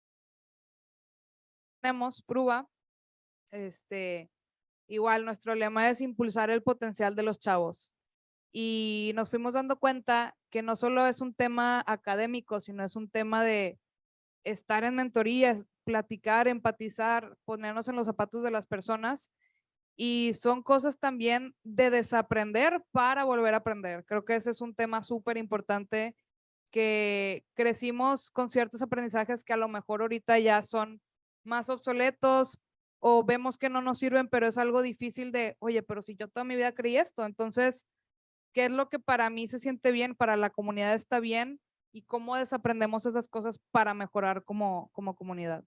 [SPEAKER 8] tenemos prueba. Igual nuestro lema es impulsar el potencial de los chavos y nos fuimos dando cuenta que no solo es un tema académico, sino es un tema de estar en mentorías, platicar, empatizar, ponernos en los zapatos de las personas y son cosas también de desaprender para volver a aprender. Creo que ese es un tema súper importante que crecimos con ciertos aprendizajes que a lo mejor ahorita ya son más obsoletos o vemos que no nos sirven, pero es algo difícil de, oye, pero si yo toda mi vida creí esto, entonces, ¿qué es lo que para mí se siente bien, para la comunidad está bien y cómo desaprendemos esas cosas para mejorar como comunidad?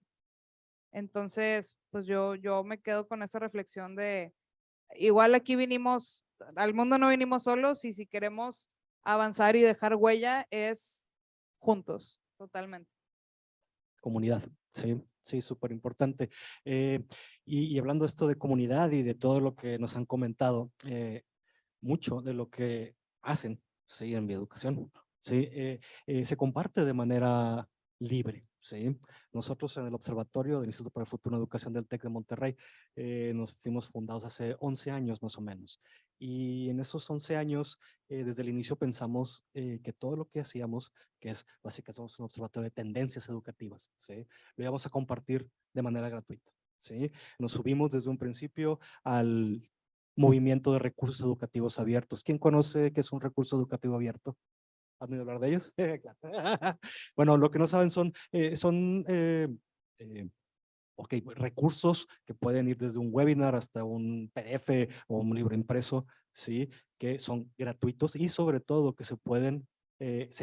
[SPEAKER 8] Entonces, pues yo me quedo con esa reflexión de, igual aquí vinimos, al mundo no vinimos solos y si queremos avanzar y dejar huella es juntos, totalmente.
[SPEAKER 5] Comunidad, sí, sí, súper importante. Y hablando esto de comunidad y de todo lo que nos han comentado, mucho de lo que hacen, sí, en mi educación, sí, se comparte de manera libre, ¿sí? Nosotros en el Observatorio del Instituto para el Futuro en Educación del TEC de Monterrey nos fuimos fundados hace 11 años más o menos. Y en esos 11 años, desde el inicio pensamos que todo lo que hacíamos, que es básicamente somos un observatorio de tendencias educativas, ¿sí? Lo íbamos a compartir de manera gratuita, ¿sí? Nos subimos desde un principio al movimiento de recursos educativos abiertos. ¿Quién conoce qué es un recurso educativo abierto? ¿Han oído hablar de ellos? Bueno, lo que no saben son ok, recursos que pueden ir desde un webinar hasta un PDF o un libro impreso, ¿sí? Que son gratuitos y sobre todo que se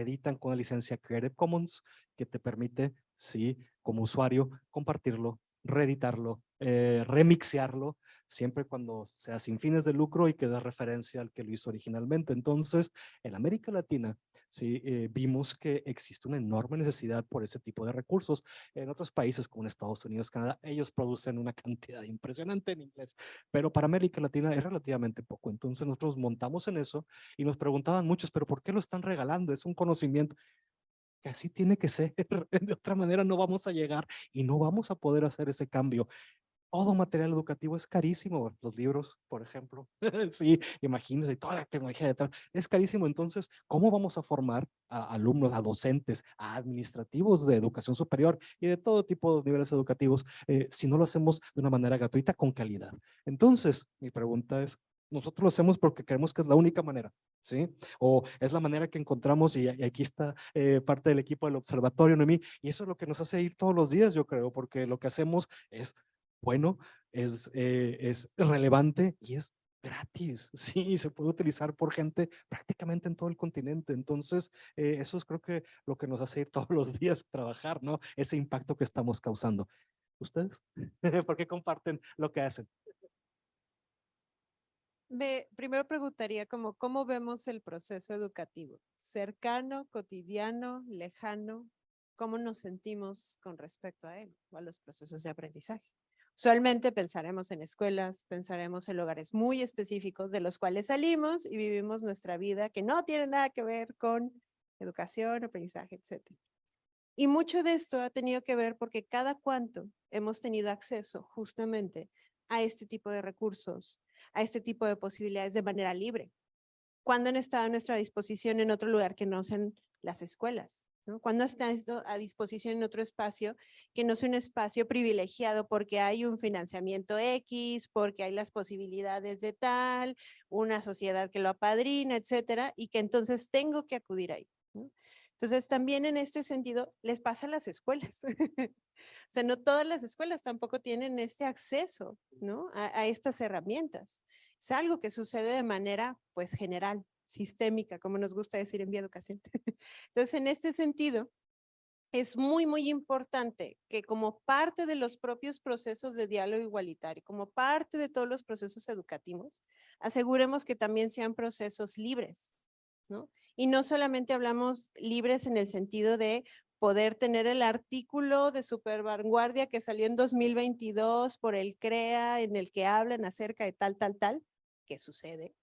[SPEAKER 5] editan con la licencia Creative Commons, que te permite, sí, como usuario, compartirlo, reeditarlo, remixearlo, siempre cuando sea sin fines de lucro y que dé referencia al que lo hizo originalmente. Entonces, en América Latina, sí, vimos que existe una enorme necesidad por ese tipo de recursos. En otros países como en Estados Unidos, Canadá, ellos producen una cantidad impresionante en inglés, pero para América Latina es relativamente poco. Entonces nosotros montamos en eso y nos preguntaban muchos, pero ¿por qué lo están regalando? Es un conocimiento que así tiene que ser. De otra manera no vamos a llegar y no vamos a poder hacer ese cambio. Todo material educativo es carísimo, los libros, por ejemplo. Sí, imagínense, toda la tecnología detrás, es carísimo. Entonces, ¿cómo vamos a formar a alumnos, a docentes, a administrativos de educación superior y de todo tipo de niveles educativos si no lo hacemos de una manera gratuita con calidad? Entonces, mi pregunta es, nosotros lo hacemos porque creemos que es la única manera, ¿sí? O es la manera que encontramos y aquí está parte del equipo del observatorio, Noemí, y eso es lo que nos hace ir todos los días, yo creo, porque lo que hacemos es bueno, es relevante y es gratis, sí, se puede utilizar por gente prácticamente en todo el continente. Entonces, eso es creo que lo que nos hace ir todos los días a trabajar, ¿no? Ese impacto que estamos causando. ¿Ustedes? ¿Por qué comparten lo que hacen?
[SPEAKER 7] Primero preguntaría cómo vemos el proceso educativo, cercano, cotidiano, lejano, cómo nos sentimos con respecto a él o a los procesos de aprendizaje. Usualmente pensaremos en escuelas, pensaremos en lugares muy específicos de los cuales salimos y vivimos nuestra vida que no tiene nada que ver con educación, aprendizaje, etc. Y mucho de esto ha tenido que ver porque cada cuanto hemos tenido acceso justamente a este tipo de recursos, a este tipo de posibilidades de manera libre. ¿Cuándo han estado a nuestra disposición en otro lugar que no sean las escuelas? ¿No? ¿Cuándo está esto a disposición en otro espacio que no sea un espacio privilegiado porque hay un financiamiento X, porque hay las posibilidades de tal, una sociedad que lo apadrina, etcétera, y que entonces tengo que acudir ahí, ¿no? Entonces, también en este sentido, les pasa a las escuelas. O sea, no todas las escuelas tampoco tienen este acceso, ¿no? A estas herramientas. Es algo que sucede de manera, pues, general, sistémica, como nos gusta decir en Vía Educación. Entonces, en este sentido, es muy, muy importante que como parte de los propios procesos de diálogo igualitario, como parte de todos los procesos educativos, aseguremos que también sean procesos libres, ¿no? Y no solamente hablamos libres en el sentido de poder tener el artículo de super vanguardia que salió en 2022 por el CREA en el que hablan acerca de tal, que sucede,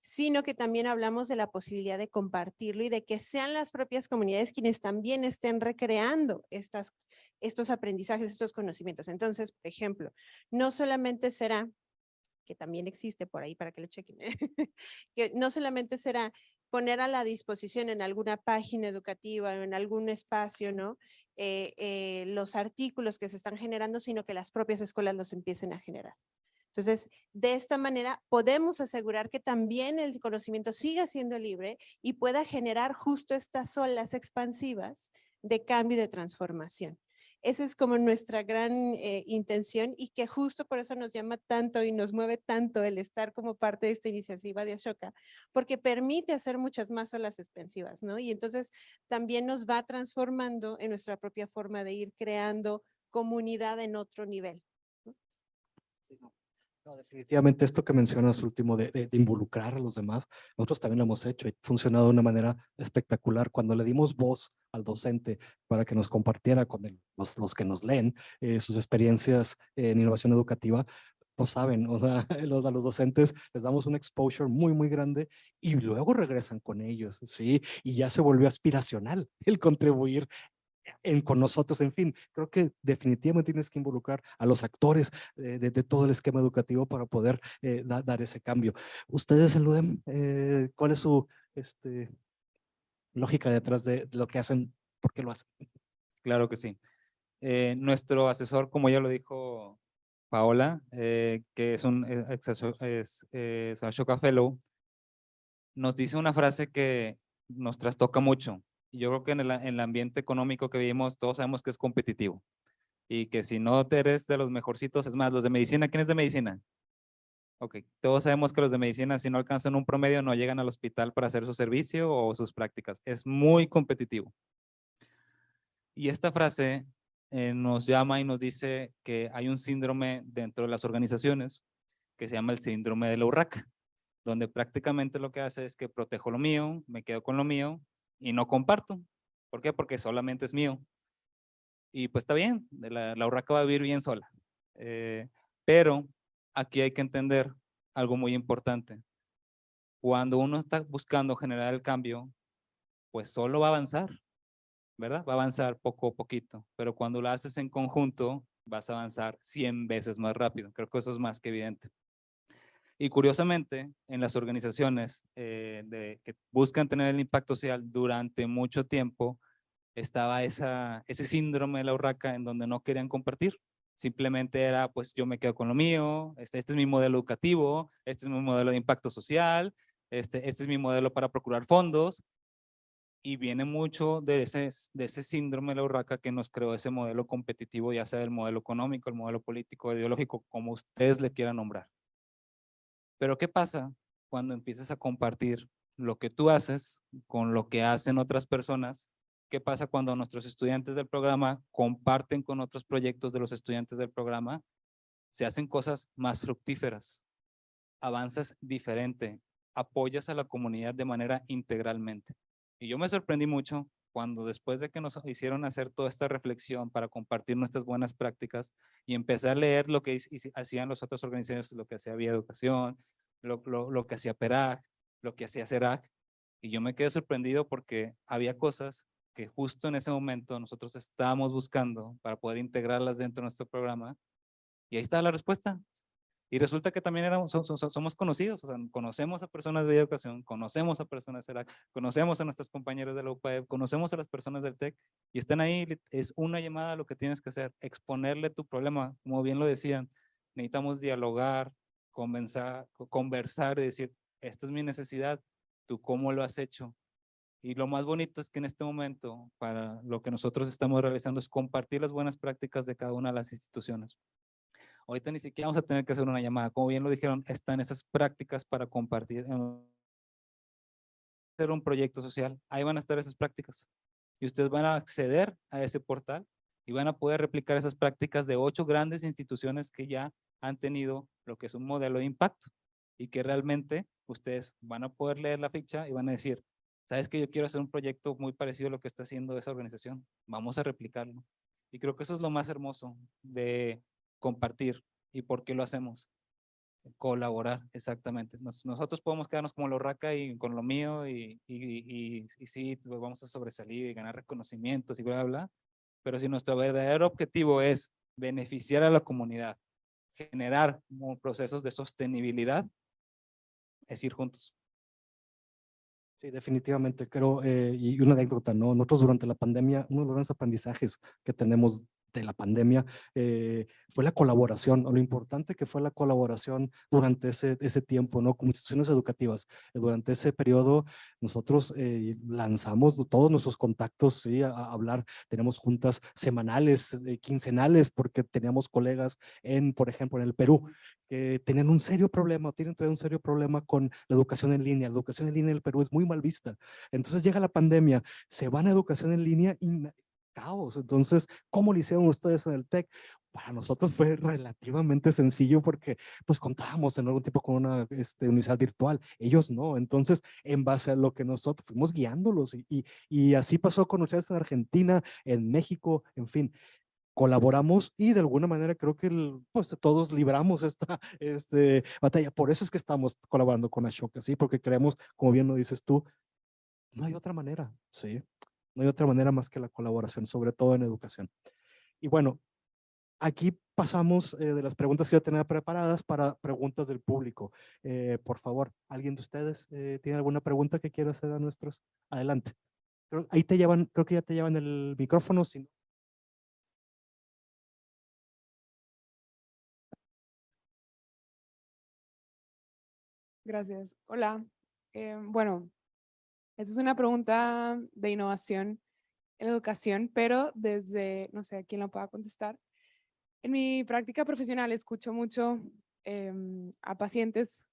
[SPEAKER 7] sino que también hablamos de la posibilidad de compartirlo y de que sean las propias comunidades quienes también estén recreando estos aprendizajes, estos conocimientos. Entonces, por ejemplo, no solamente será, que también existe por ahí para que lo chequen, que no solamente será poner a la disposición en alguna página educativa o en algún espacio, ¿no? Los artículos que se están generando, sino que las propias escuelas los empiecen a generar. Entonces, de esta manera podemos asegurar que también el conocimiento siga siendo libre y pueda generar justo estas olas expansivas de cambio y de transformación. Esa es como nuestra gran intención y que justo por eso nos llama tanto y nos mueve tanto el estar como parte de esta iniciativa de Ashoka, porque permite hacer muchas más olas expansivas, ¿no? Y entonces también nos va transformando en nuestra propia forma de ir creando comunidad en otro nivel.
[SPEAKER 5] Sí, no, definitivamente esto que mencionas último de involucrar a los demás, nosotros también lo hemos hecho y ha funcionado de una manera espectacular. Cuando le dimos voz al docente para que nos compartiera con los que nos leen sus experiencias en innovación educativa, no saben, o sea, a los docentes les damos un exposure muy, muy grande y luego regresan con ellos, ¿sí? Y ya se volvió aspiracional el contribuir con nosotros, en fin, creo que definitivamente tienes que involucrar a los actores de todo el esquema educativo para poder dar ese cambio. Ustedes en LUDEM, ¿cuál es su lógica detrás de lo que hacen? ¿Por qué lo hacen?
[SPEAKER 9] Claro que sí. Nuestro asesor, como ya lo dijo Paola, que es un Ashoka Fellow, nos dice una frase que nos trastoca mucho. Y yo creo que en el ambiente económico que vivimos, todos sabemos que es competitivo. Y que si no te eres de los mejorcitos, es más, los de medicina, ¿quién es de medicina? Ok, todos sabemos que los de medicina, si no alcanzan un promedio, no llegan al hospital para hacer su servicio o sus prácticas. Es muy competitivo. Y esta frase nos llama y nos dice que hay un síndrome dentro de las organizaciones que se llama el síndrome de la urraca, donde prácticamente lo que hace es que protejo lo mío, me quedo con lo mío y no comparto. ¿Por qué? Porque solamente es mío. Y pues está bien, la urraca va a vivir bien sola. Pero aquí hay que entender algo muy importante. Cuando uno está buscando generar el cambio, pues solo va a avanzar, ¿verdad? Va a avanzar poco a poquito, pero cuando lo haces en conjunto, vas a avanzar 100 veces más rápido. Creo que eso es más que evidente. Y curiosamente, en las organizaciones que buscan tener el impacto social durante mucho tiempo, estaba ese síndrome de la urraca en donde no querían compartir. Simplemente era, pues yo me quedo con lo mío, este es mi modelo educativo, este es mi modelo de impacto social, este es mi modelo para procurar fondos. Y viene mucho de ese síndrome de la urraca que nos creó ese modelo competitivo, ya sea el modelo económico, el modelo político, ideológico, como ustedes le quieran nombrar. Pero ¿qué pasa cuando empiezas a compartir lo que tú haces con lo que hacen otras personas? ¿Qué pasa cuando nuestros estudiantes del programa comparten con otros proyectos de los estudiantes del programa? Se hacen cosas más fructíferas, avanzas diferente, apoyas a la comunidad de manera integralmente. Y yo me sorprendí mucho cuando después de que nos hicieron hacer toda esta reflexión para compartir nuestras buenas prácticas y empecé a leer lo que hacían las otras organizaciones, lo que hacía Vía Educación, lo que hacía PERAC, lo que hacía CERAC, y yo me quedé sorprendido porque había cosas que justo en ese momento nosotros estábamos buscando para poder integrarlas dentro de nuestro programa, y ahí está la respuesta. Y resulta que también somos conocidos, o sea, conocemos a personas de educación, conocemos a personas de CERAC, conocemos a nuestros compañeros de la UPAEP, conocemos a las personas del TEC y están ahí. Es una llamada a lo que tienes que hacer, exponerle tu problema, como bien lo decían. Necesitamos dialogar, conversar y decir, esta es mi necesidad, ¿tú cómo lo has hecho? Y lo más bonito es que en este momento, para lo que nosotros estamos realizando es compartir las buenas prácticas de cada una de las instituciones. Ahorita ni siquiera vamos a tener que hacer una llamada, como bien lo dijeron, están esas prácticas para compartir, hacer un proyecto social, ahí van a estar esas prácticas y ustedes van a acceder a ese portal y van a poder replicar esas prácticas de 8 grandes instituciones que ya han tenido lo que es un modelo de impacto y que realmente ustedes van a poder leer la ficha y van a decir, sabes que yo quiero hacer un proyecto muy parecido a lo que está haciendo esa organización, vamos a replicarlo. Y creo que eso es lo más hermoso de compartir. ¿Y por qué lo hacemos? Colaborar, exactamente. Nosotros podemos quedarnos como lo raca y con lo mío y sí, pues vamos a sobresalir y ganar reconocimientos y bla, bla, bla. Pero si nuestro verdadero objetivo es beneficiar a la comunidad, generar procesos de sostenibilidad, es ir juntos.
[SPEAKER 5] Sí, definitivamente, creo, y una anécdota, ¿no? Nosotros durante la pandemia, uno de los grandes aprendizajes que tenemos de la pandemia fue la colaboración, o lo importante que fue la colaboración durante ese tiempo, ¿no? Como instituciones educativas. Durante ese periodo, nosotros lanzamos todos nuestros contactos, ¿sí? A hablar, tenemos juntas semanales, quincenales, porque teníamos colegas por ejemplo, en el Perú, que tenían un serio problema, tienen todavía un serio problema con la educación en línea. La educación en línea en el Perú es muy mal vista. Entonces llega la pandemia, se van a educación en línea y caos. Entonces, ¿cómo lo hicieron ustedes en el TEC? Para nosotros fue relativamente sencillo porque pues contábamos en algún tiempo con una universidad virtual, ellos no. Entonces, en base a lo que nosotros fuimos guiándolos y así pasó con universidades en Argentina, en México, en fin. Colaboramos y de alguna manera creo que pues todos libramos esta batalla. Por eso es que estamos colaborando con Ashoka, ¿sí? Porque creemos, como bien lo dices tú, no hay otra manera, ¿sí? No hay otra manera más que la colaboración, sobre todo en educación. Y bueno, aquí pasamos de las preguntas que yo tenía preparadas para preguntas del público. Por favor, ¿alguien de ustedes tiene alguna pregunta que quiera hacer a nuestros? Adelante. Ahí te llevan, creo que ya te llevan el micrófono. Si no.
[SPEAKER 10] Gracias. Hola. Bueno, esta es una pregunta de innovación en la educación, pero desde, no sé a quién la pueda contestar. En mi práctica profesional escucho mucho a pacientes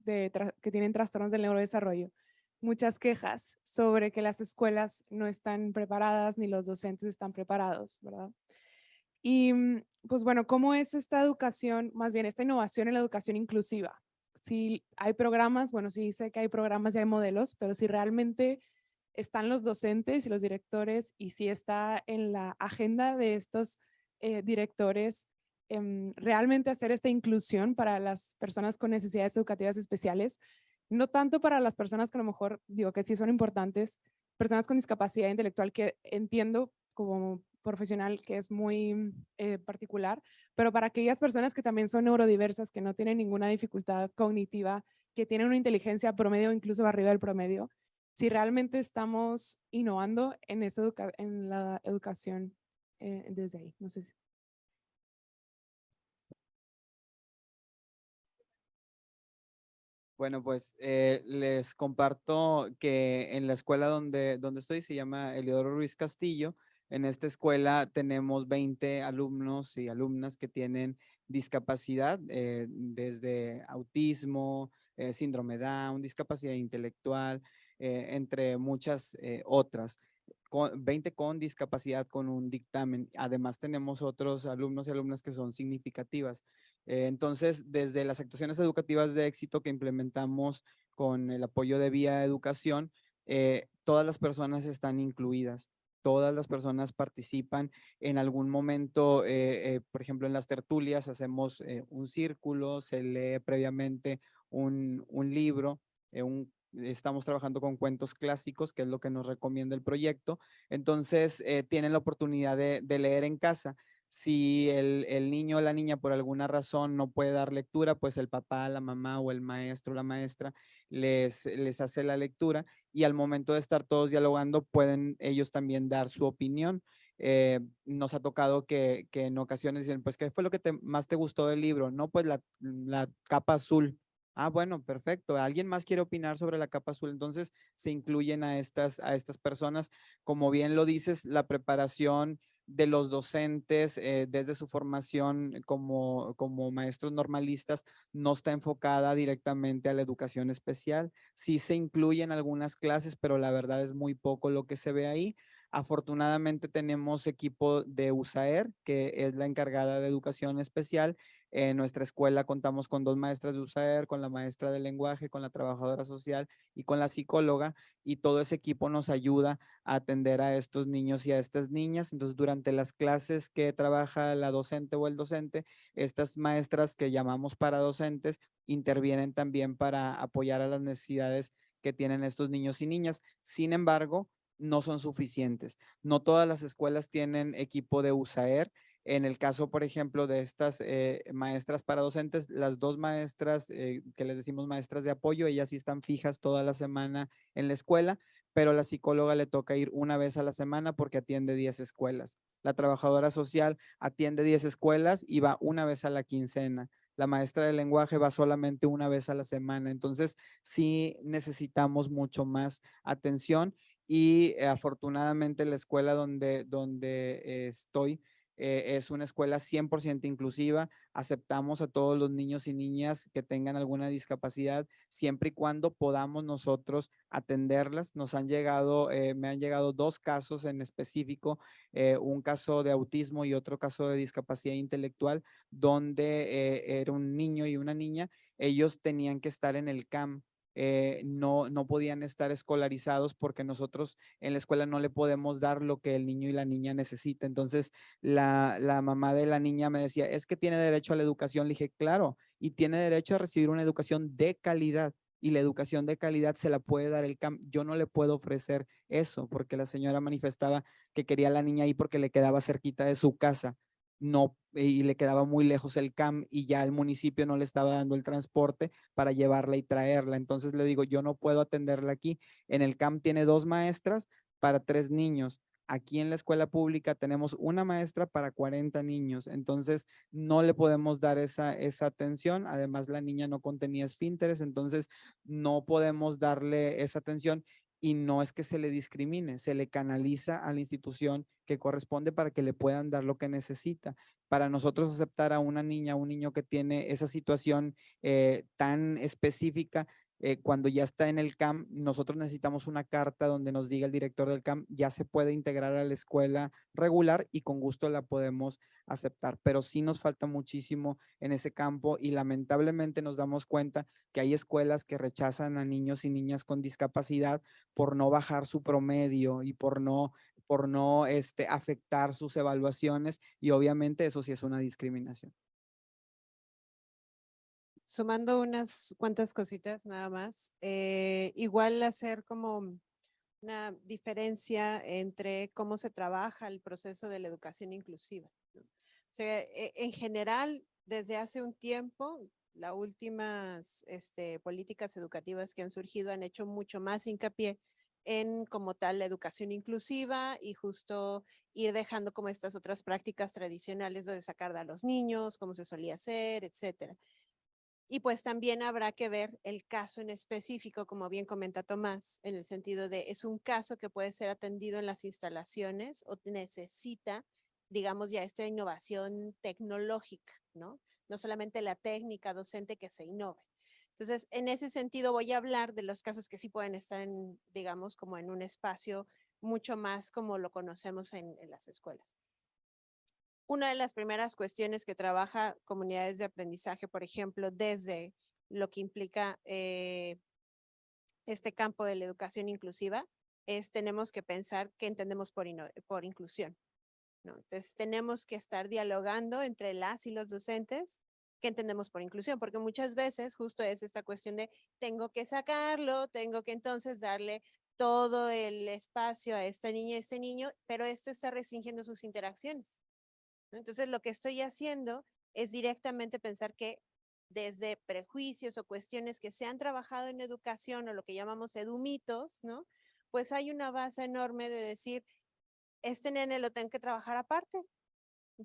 [SPEAKER 10] que tienen trastornos del neurodesarrollo, muchas quejas sobre que las escuelas no están preparadas ni los docentes están preparados, ¿verdad? Y pues bueno, ¿cómo es esta educación, más bien esta innovación en la educación inclusiva? Si hay programas, bueno, sí sé que hay programas y hay modelos, pero si realmente están los docentes y los directores y si está en la agenda de estos directores realmente hacer esta inclusión para las personas con necesidades educativas especiales, no tanto para las personas que a lo mejor digo que sí son importantes, personas con discapacidad intelectual que entiendo como profesional que es muy particular, pero para aquellas personas que también son neurodiversas, que no tienen ninguna dificultad cognitiva, que tienen una inteligencia promedio, incluso arriba del promedio, si realmente estamos innovando en, en la educación desde ahí. No sé si.
[SPEAKER 6] Bueno, pues les comparto que en la escuela donde estoy se llama Eliodoro Ruiz Castillo. En esta escuela tenemos 20 alumnos y alumnas que tienen discapacidad, desde autismo, síndrome Down, discapacidad intelectual, entre muchas otras. 20 con discapacidad con un dictamen. Además tenemos otros alumnos y alumnas que son significativas. Entonces, desde las actuaciones educativas de éxito que implementamos con el apoyo de Vía Educación, todas las personas están incluidas. Todas las personas participan en algún momento, por ejemplo, en las tertulias hacemos un círculo, se lee previamente un libro, estamos trabajando con cuentos clásicos, que es lo que nos recomienda el proyecto. Entonces, tienen la oportunidad de leer en casa. Si el niño o la niña por alguna razón no puede dar lectura, pues el papá, la mamá o el maestro o la maestra les hace la lectura y al momento de estar todos dialogando pueden ellos también dar su opinión. Nos ha tocado que en ocasiones dicen, pues, ¿qué fue lo que más te gustó del libro? No, pues la capa azul. Ah, bueno, perfecto. ¿Alguien más quiere opinar sobre la capa azul? Entonces se incluyen a estas personas. Como bien lo dices, la preparación de los docentes desde su formación como maestros normalistas no está enfocada directamente a la educación especial. Sí se incluyen algunas clases, pero la verdad es muy poco lo que se ve ahí. Afortunadamente tenemos equipo de USAER, que es la encargada de educación especial. En nuestra escuela contamos con 2 maestras de USAER, con la maestra de lenguaje, con la trabajadora social y con la psicóloga, y todo ese equipo nos ayuda a atender a estos niños y a estas niñas. Entonces, durante las clases que trabaja la docente o el docente, estas maestras que llamamos paradocentes intervienen también para apoyar a las necesidades que tienen estos niños y niñas. Sin embargo, no son suficientes. No todas las escuelas tienen equipo de USAER. En el caso, por ejemplo, de estas maestras para docentes, las 2 maestras que les decimos maestras de apoyo, ellas sí están fijas toda la semana en la escuela, pero a la psicóloga le toca ir una vez a la semana porque atiende 10 escuelas. La trabajadora social atiende 10 escuelas y va una vez a la quincena. La maestra de lenguaje va solamente una vez a la semana. Entonces, sí necesitamos mucho más atención y afortunadamente la escuela donde estoy es una escuela 100% inclusiva. Aceptamos a todos los niños y niñas que tengan alguna discapacidad, siempre y cuando podamos nosotros atenderlas. Nos han llegado, me han llegado 2 casos en específico, un caso de autismo y otro caso de discapacidad intelectual, donde era un niño y una niña. Ellos tenían que estar en el CAM. No podían estar escolarizados porque nosotros en la escuela no le podemos dar lo que el niño y la niña necesita. Entonces, la mamá de la niña me decía, es que tiene derecho a la educación. Le dije, claro, y tiene derecho a recibir una educación de calidad. y la educación de calidad se la puede dar el CAM. Yo no le puedo ofrecer eso porque la señora manifestaba que quería a la niña ahí porque le quedaba cerquita de su casa. No, y le quedaba muy lejos el CAM y ya el municipio no le estaba dando el transporte para llevarla y traerla. Entonces le digo, yo no puedo atenderla aquí. En el CAM tiene 2 maestras para 3 niños. Aquí en la escuela pública tenemos una maestra para 40 niños. Entonces no le podemos dar esa atención. Además, la niña no contenía esfínteres, entonces no podemos darle esa atención. Y no es que se le discrimine, se le canaliza a la institución que corresponde para que le puedan dar lo que necesita. Para nosotros aceptar a una niña, a un niño que tiene esa situación tan específica, cuando ya está en el CAM, nosotros necesitamos una carta donde nos diga el director del CAM, ya se puede integrar a la escuela regular y con gusto la podemos aceptar, pero sí nos falta muchísimo en ese campo y lamentablemente nos damos cuenta que hay escuelas que rechazan a niños y niñas con discapacidad por no bajar su promedio y por no afectar sus evaluaciones, y obviamente eso sí es una discriminación.
[SPEAKER 7] Sumando unas cuantas cositas nada más, igual hacer como una diferencia entre cómo se trabaja el proceso de la educación inclusiva, ¿no? O sea, en general, desde hace un tiempo, las últimas políticas educativas que han surgido han hecho mucho más hincapié en como tal la educación inclusiva y justo ir dejando como estas otras prácticas tradicionales de sacar a los niños, como se solía hacer, etcétera. Y pues también habrá que ver el caso en específico, como bien comenta Tomás, en el sentido de es un caso que puede ser atendido en las instalaciones o necesita, digamos, ya esta innovación tecnológica, ¿no? No solamente la técnica docente que se innove. Entonces, en ese sentido voy a hablar de los casos que sí pueden estar en, digamos, como en un espacio mucho más como lo conocemos en las escuelas. Una de las primeras cuestiones que trabaja comunidades de aprendizaje, por ejemplo, desde lo que implica este campo de la educación inclusiva, es tenemos que pensar qué entendemos por inclusión, ¿no? Entonces, tenemos que estar dialogando entre las y los docentes qué entendemos por inclusión, porque muchas veces justo es esta cuestión de tengo que sacarlo, tengo que entonces darle todo el espacio a esta niña y a este niño, pero esto está restringiendo sus interacciones. Entonces, lo que estoy haciendo es directamente pensar que desde prejuicios o cuestiones que se han trabajado en educación o lo que llamamos edumitos, ¿no? Pues hay una base enorme de decir, este nene lo tengo que trabajar aparte,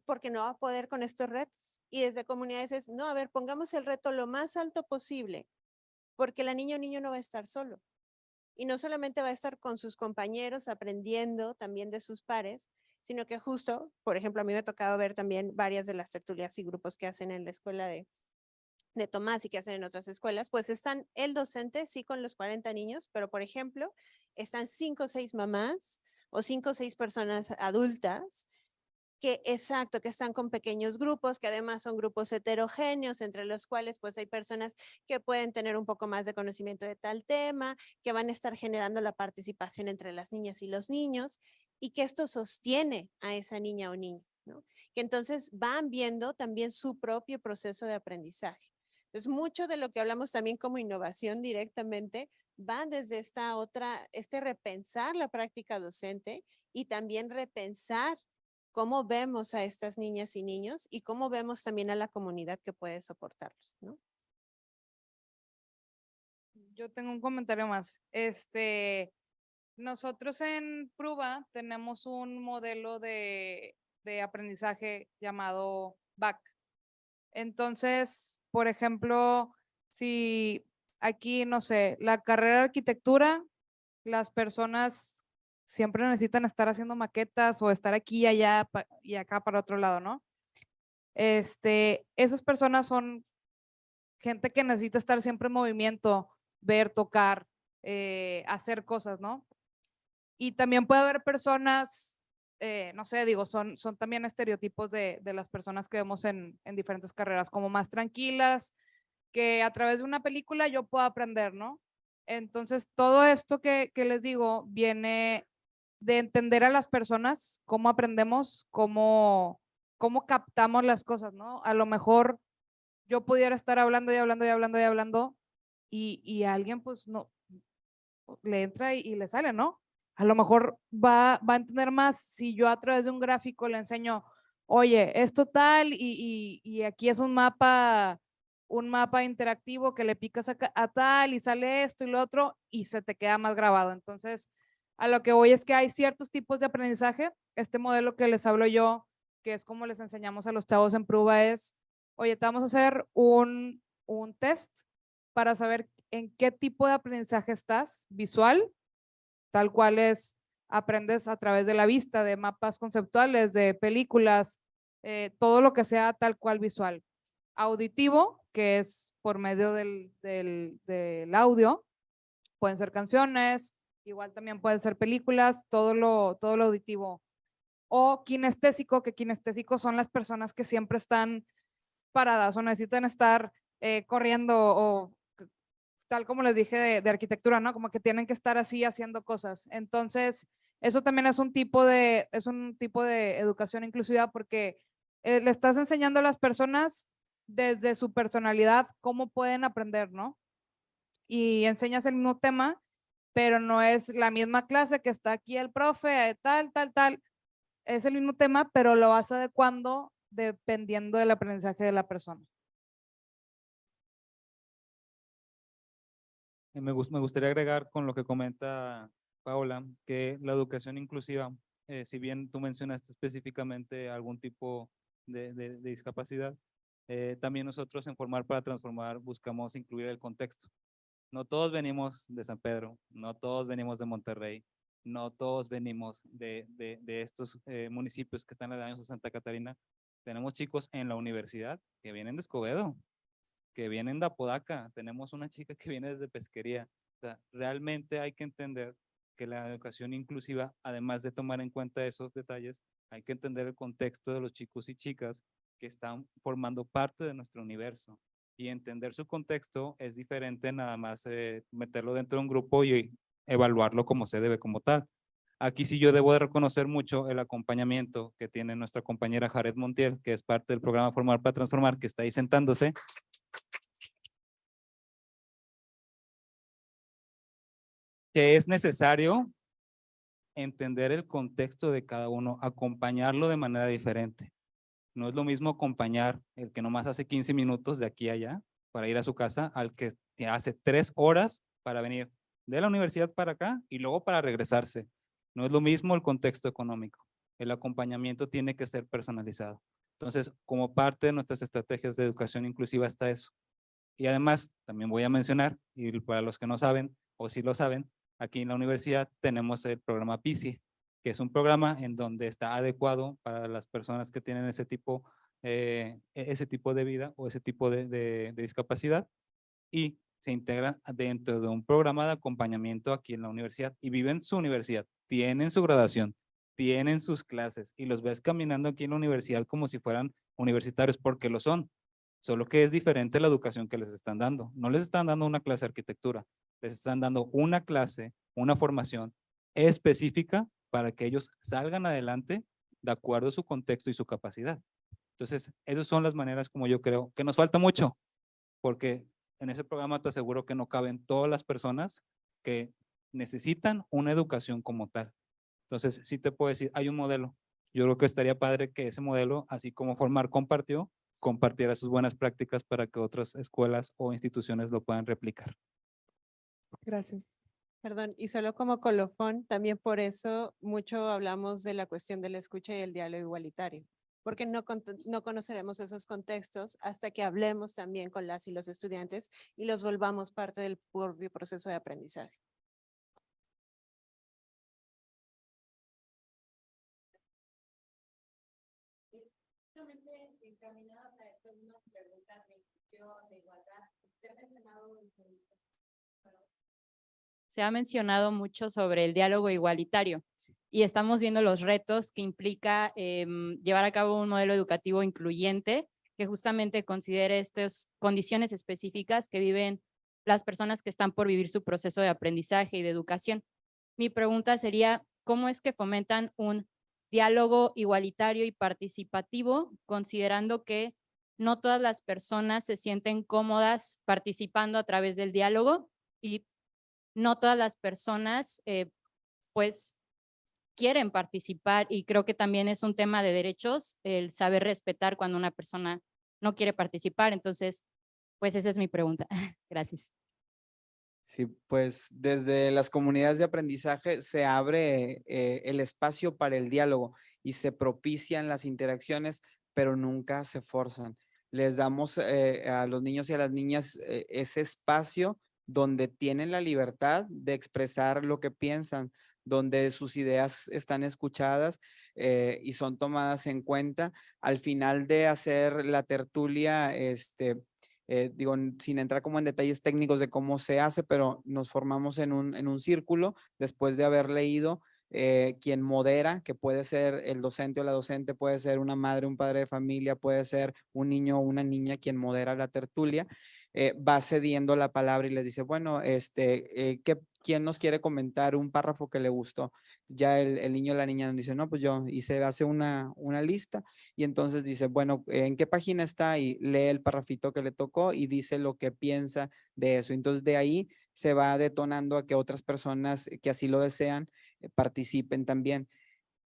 [SPEAKER 7] porque no va a poder con estos retos. Y desde comunidades es, no, a ver, pongamos el reto lo más alto posible, porque la niña o niño no va a estar solo. Y no solamente va a estar con sus compañeros aprendiendo también de sus pares, sino que justo, por ejemplo, a mí me ha tocado ver también varias de las tertulias y grupos que hacen en la escuela de Tomás y que hacen en otras escuelas, pues están el docente, sí, con los 40 niños, pero por ejemplo, están 5 o 6 mamás o 5 o 6 personas adultas que exacto, que están con pequeños grupos, que además son grupos heterogéneos, entre los cuales pues hay personas que pueden tener un poco más de conocimiento de tal tema, que van a estar generando la participación entre las niñas y los niños, y que esto sostiene a esa niña o niño, ¿no? Que entonces van viendo también su propio proceso de aprendizaje. Entonces, mucho de lo que hablamos también como innovación directamente va desde este repensar la práctica docente y también repensar cómo vemos a estas niñas y niños y cómo vemos también a la comunidad que puede soportarlos, ¿no?
[SPEAKER 8] Yo tengo un comentario más. Nosotros en Prueba tenemos un modelo de aprendizaje llamado BAC. Entonces, por ejemplo, si aquí, no sé, la carrera de arquitectura, las personas siempre necesitan estar haciendo maquetas o estar aquí y allá y acá para otro lado, ¿no? Esas personas son gente que necesita estar siempre en movimiento, ver, tocar, hacer cosas, ¿no? Y también puede haber personas, no sé, digo, son también estereotipos de las personas que vemos en diferentes carreras, como más tranquilas, que a través de una película yo puedo aprender, ¿no? Entonces, todo esto que les digo viene de entender a las personas, cómo aprendemos, cómo captamos las cosas, ¿no? A lo mejor yo pudiera estar hablando y hablando y hablando y hablando y a alguien pues no, le entra y le sale, ¿no? A lo mejor va a entender más si yo a través de un gráfico le enseño, oye, esto tal y aquí es un mapa interactivo que le picas a tal y sale esto y lo otro y se te queda más grabado. Entonces, a lo que voy es que hay ciertos tipos de aprendizaje. Este modelo que les hablo yo, que es como les enseñamos a los chavos en prueba, es, oye, te vamos a hacer un test para saber en qué tipo de aprendizaje estás, visual, tal cual es, aprendes a través de la vista, de mapas conceptuales, de películas, todo lo que sea tal cual visual. Auditivo, que es por medio del audio, pueden ser canciones, igual también pueden ser películas, todo lo auditivo. O kinestésico, que kinestésicos son las personas que siempre están paradas o necesitan estar corriendo o tal como les dije de arquitectura, ¿no? Como que tienen que estar así haciendo cosas. Entonces, eso también es un tipo de educación inclusiva porque le estás enseñando a las personas desde su personalidad cómo pueden aprender, ¿no? Y enseñas el mismo tema, pero no es la misma clase que está aquí el profe, tal. Es el mismo tema, pero lo vas adecuando dependiendo del aprendizaje de la persona.
[SPEAKER 9] Me gustaría agregar con lo que comenta Paola, que la educación inclusiva, si bien tú mencionaste específicamente algún tipo de discapacidad, también nosotros en Formar para Transformar buscamos incluir el contexto. No todos venimos de San Pedro, no todos venimos de Monterrey, no todos venimos de estos municipios que están aledaños a Santa Catarina. Tenemos chicos en la universidad que vienen de Escobedo, que vienen de Apodaca, tenemos una chica que viene desde Pesquería. O sea, realmente hay que entender que la educación inclusiva, además de tomar en cuenta esos detalles, hay que entender el contexto de los chicos y chicas que están formando parte de nuestro universo. Y entender su contexto es diferente nada más meterlo dentro de un grupo y evaluarlo como se debe, como tal. Aquí sí yo debo de reconocer mucho el acompañamiento que tiene nuestra compañera Jared Montiel, que es parte del programa Formar para Transformar, que está ahí sentándose. Que es necesario entender el contexto de cada uno, acompañarlo de manera diferente. No es lo mismo acompañar el que nomás hace 15 minutos de aquí a allá para ir a su casa al que hace 3 horas para venir de la universidad para acá y luego para regresarse. No es lo mismo el contexto económico. El acompañamiento tiene que ser personalizado. Entonces, como parte de nuestras estrategias de educación inclusiva está eso. Y además, también voy a mencionar, y para los que no saben, o sí lo saben, aquí en la universidad tenemos el programa PICI, que es un programa en donde está adecuado para las personas que tienen ese tipo de vida o ese tipo de discapacidad y se integran dentro de un programa de acompañamiento aquí en la universidad y viven su universidad, tienen su graduación, tienen sus clases y los ves caminando aquí en la universidad como si fueran universitarios porque lo son. Solo que es diferente la educación que les están dando. No les están dando una clase de arquitectura, les están dando una clase, una formación específica para que ellos salgan adelante de acuerdo a su contexto y su capacidad. Entonces, esas son las maneras como yo creo que nos falta mucho, porque en ese programa te aseguro que no caben todas las personas que necesitan una educación como tal. Entonces, sí te puedo decir, hay un modelo. Yo creo que estaría padre que ese modelo, así como Formar compartió, compartiera sus buenas prácticas para que otras escuelas o instituciones lo puedan replicar.
[SPEAKER 10] Gracias.
[SPEAKER 7] Perdón, y solo como colofón, también por eso mucho hablamos de la cuestión de la escucha y el diálogo igualitario, porque no conoceremos esos contextos hasta que hablemos también con las y los estudiantes y los volvamos parte del propio proceso de aprendizaje.
[SPEAKER 11] Se ha mencionado mucho sobre el diálogo igualitario y estamos viendo los retos que implica llevar a cabo un modelo educativo incluyente que justamente considere estas condiciones específicas que viven las personas que están por vivir su proceso de aprendizaje y de educación. Mi pregunta sería, ¿cómo es que fomentan un diálogo igualitario y participativo, considerando que no todas las personas se sienten cómodas participando a través del diálogo y no todas las personas pues quieren participar, y creo que también es un tema de derechos el saber respetar cuando una persona no quiere participar. Entonces, pues esa es mi pregunta. Gracias.
[SPEAKER 6] Sí, pues desde las comunidades de aprendizaje se abre el espacio para el diálogo y se propician las interacciones, pero nunca se forzan. Les damos a los niños y a las niñas ese espacio donde tienen la libertad de expresar lo que piensan, donde sus ideas están escuchadas y son tomadas en cuenta. Al final de hacer la tertulia, digo, sin entrar como en detalles técnicos de cómo se hace, pero nos formamos en un círculo después de haber leído. Quien modera, que puede ser el docente o la docente, puede ser una madre, un padre de familia, puede ser un niño o una niña quien modera la tertulia, va cediendo la palabra y les dice, bueno, ¿quién nos quiere comentar un párrafo que le gustó? Ya el niño o la niña nos dice, no, pues yo, y se hace una lista y entonces dice, bueno, ¿en qué página está? Y lee el parrafito que le tocó y dice lo que piensa de eso. Entonces de ahí se va detonando a que otras personas que así lo desean participen también.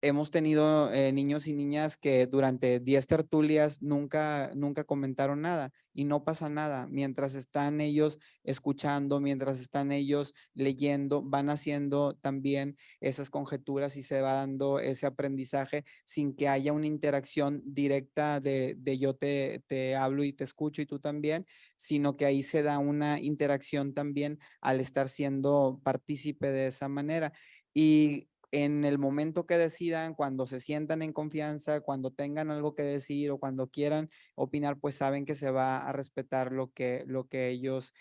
[SPEAKER 6] Hemos tenido niños y niñas que durante 10 tertulias nunca comentaron nada y no pasa nada. Mientras están ellos escuchando, mientras están ellos leyendo, van haciendo también esas conjeturas y se va dando ese aprendizaje sin que haya una interacción directa de yo te hablo y te escucho y tú también, sino que ahí se da una interacción también al estar siendo partícipe de esa manera. Y en el momento que decidan, cuando se sientan en confianza, cuando tengan algo que decir o cuando quieran opinar, pues saben que se va a respetar lo que ellos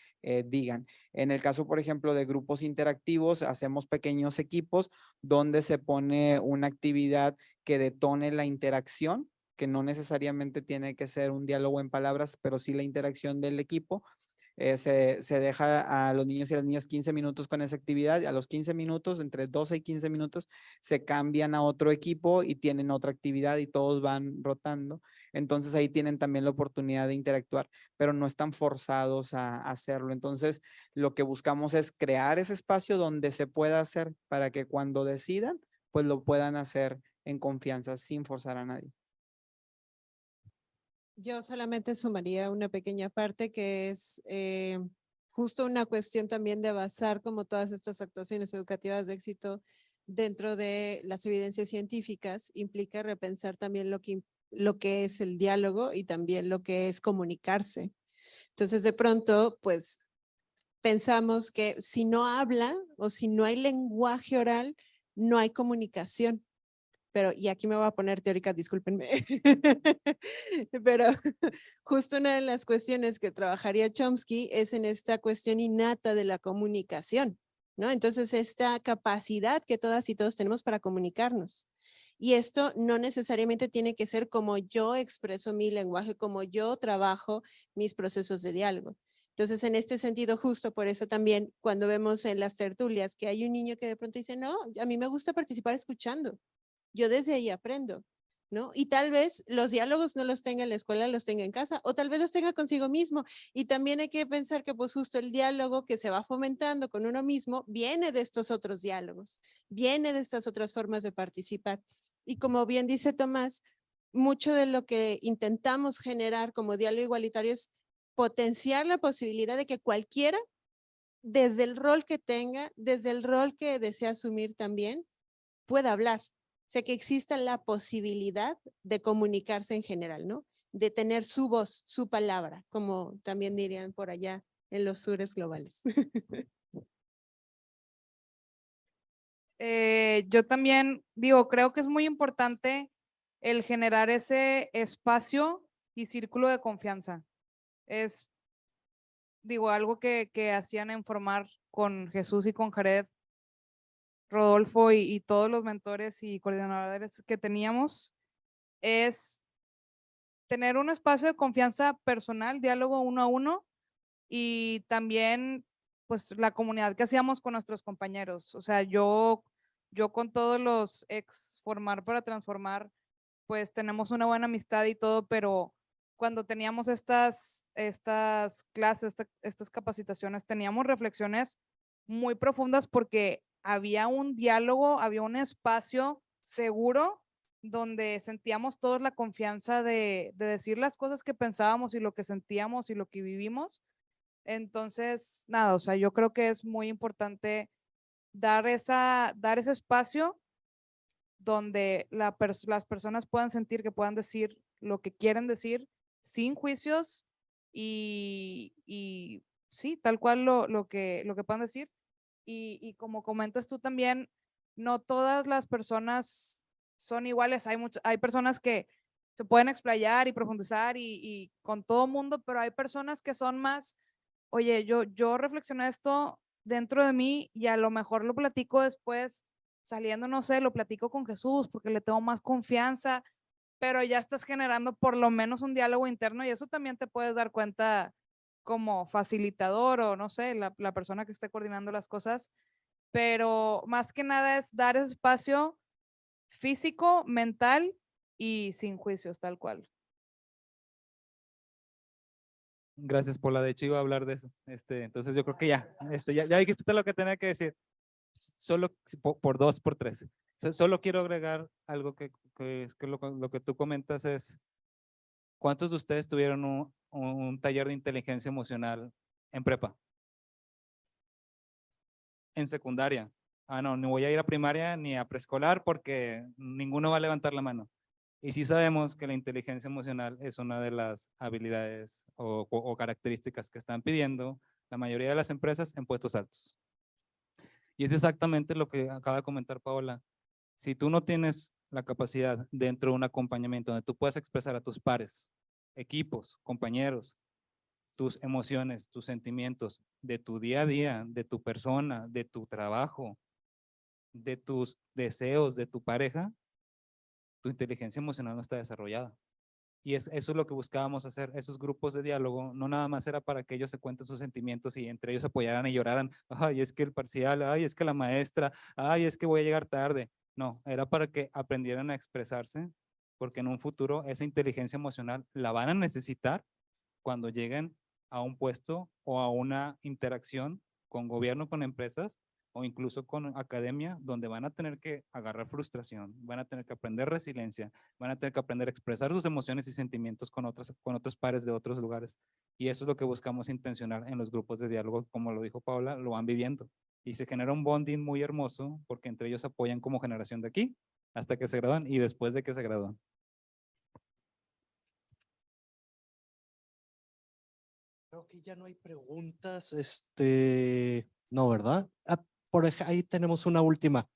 [SPEAKER 6] digan. En el caso, por ejemplo, de grupos interactivos, hacemos pequeños equipos donde se pone una actividad que detone la interacción, que no necesariamente tiene que ser un diálogo en palabras, pero sí la interacción del equipo. Se deja a los niños y a las niñas 15 minutos con esa actividad y a los 15 minutos, entre 12 y 15 minutos, se cambian a otro equipo y tienen otra actividad y todos van rotando. Entonces ahí tienen también la oportunidad de interactuar, pero no están forzados a hacerlo. Entonces lo que buscamos es crear ese espacio donde se pueda hacer para que cuando decidan, pues lo puedan hacer en confianza sin forzar a nadie.
[SPEAKER 7] Yo solamente sumaría una pequeña parte que es justo una cuestión también de basar como todas estas actuaciones educativas de éxito dentro de las evidencias científicas implica repensar también lo que es el diálogo y también lo que es comunicarse. Entonces de pronto pues pensamos que si no habla o si no hay lenguaje oral, no hay comunicación. Pero, y aquí me voy a poner teórica, discúlpenme, pero justo una de las cuestiones que trabajaría Chomsky es en esta cuestión innata de la comunicación, ¿no? Entonces, esta capacidad que todas y todos tenemos para comunicarnos. Y esto no necesariamente tiene que ser como yo expreso mi lenguaje, como yo trabajo mis procesos de diálogo. Entonces, en este sentido, justo por eso también, cuando vemos en las tertulias que hay un niño que de pronto dice, no, a mí me gusta participar escuchando. Yo desde ahí aprendo, ¿no? Y tal vez los diálogos no los tenga en la escuela, los tenga en casa, o tal vez los tenga consigo mismo. Y también hay que pensar que pues justo el diálogo que se va fomentando con uno mismo viene de estos otros diálogos, viene de estas otras formas de participar. Y como bien dice Tomás, mucho de lo que intentamos generar como diálogo igualitario es potenciar la posibilidad de que cualquiera, desde el rol que tenga, desde el rol que desea asumir también, pueda hablar. O sea, que exista la posibilidad de comunicarse en general, ¿no? De tener su voz, su palabra, como también dirían por allá en los sures globales.
[SPEAKER 8] Yo también digo, creo que es muy importante el generar ese espacio y círculo de confianza. Es, digo, algo que hacían en Formar con Jesús y con Jared, Rodolfo y todos los mentores y coordinadores que teníamos, es tener un espacio de confianza personal, diálogo uno a uno, y también pues la comunidad que hacíamos con nuestros compañeros. O sea, yo con todos los ex Formar para Transformar, pues tenemos una buena amistad y todo, pero cuando teníamos estas clases, estas capacitaciones, teníamos reflexiones muy profundas porque había un diálogo, había un espacio seguro donde sentíamos todos la confianza de decir las cosas que pensábamos y lo que sentíamos y lo que vivimos. Entonces, nada, o sea, yo creo que es muy importante dar ese espacio donde las personas puedan sentir que puedan decir lo que quieren decir sin juicios y sí, tal cual lo que puedan decir. Y como comentas tú también, no todas las personas son iguales. Hay personas que se pueden explayar y profundizar y con todo mundo, pero hay personas que son más, oye, yo reflexioné esto dentro de mí y a lo mejor lo platico después saliendo, no sé, lo platico con Jesús porque le tengo más confianza, pero ya estás generando por lo menos un diálogo interno y eso también te puedes dar cuenta como facilitador o no sé, la persona que esté coordinando las cosas, pero más que nada es dar ese espacio físico, mental y sin juicios, tal cual.
[SPEAKER 9] Gracias, Paula. De hecho, iba a hablar de eso. Entonces yo creo que ya dijiste todo lo que tenía que decir. Solo por 2, por 3. Solo quiero agregar algo que lo que tú comentas es, ¿cuántos de ustedes tuvieron un taller de inteligencia emocional en prepa? En secundaria. No, no voy a ir a primaria ni a preescolar porque ninguno va a levantar la mano. Y sí sabemos que la inteligencia emocional es una de las habilidades o características que están pidiendo la mayoría de las empresas en puestos altos. Y es exactamente lo que acaba de comentar Paola. Si tú no tienes la capacidad dentro de un acompañamiento donde tú puedas expresar a tus pares, equipos, compañeros, tus emociones, tus sentimientos de tu día a día, de tu persona, de tu trabajo, de tus deseos, de tu pareja, tu inteligencia emocional no está desarrollada. Y eso es lo que buscábamos hacer, esos grupos de diálogo, no nada más era para que ellos se cuenten sus sentimientos y entre ellos apoyaran y lloraran, ay, es que el parcial, ay, es que la maestra, ay, es que voy a llegar tarde. No, era para que aprendieran a expresarse, porque en un futuro esa inteligencia emocional la van a necesitar cuando lleguen a un puesto o a una interacción con gobierno, con empresas o incluso con academia, donde van a tener que agarrar frustración, van a tener que aprender resiliencia, van a tener que aprender a expresar sus emociones y sentimientos con otros pares de otros lugares. Y eso es lo que buscamos intencionar en los grupos de diálogo, como lo dijo Paula, lo van viviendo. Y se genera un bonding muy hermoso porque entre ellos apoyan como generación de aquí hasta que se gradúan y después de que se gradúan.
[SPEAKER 5] Creo que ya no hay preguntas, no, ¿verdad? Ahí tenemos una última.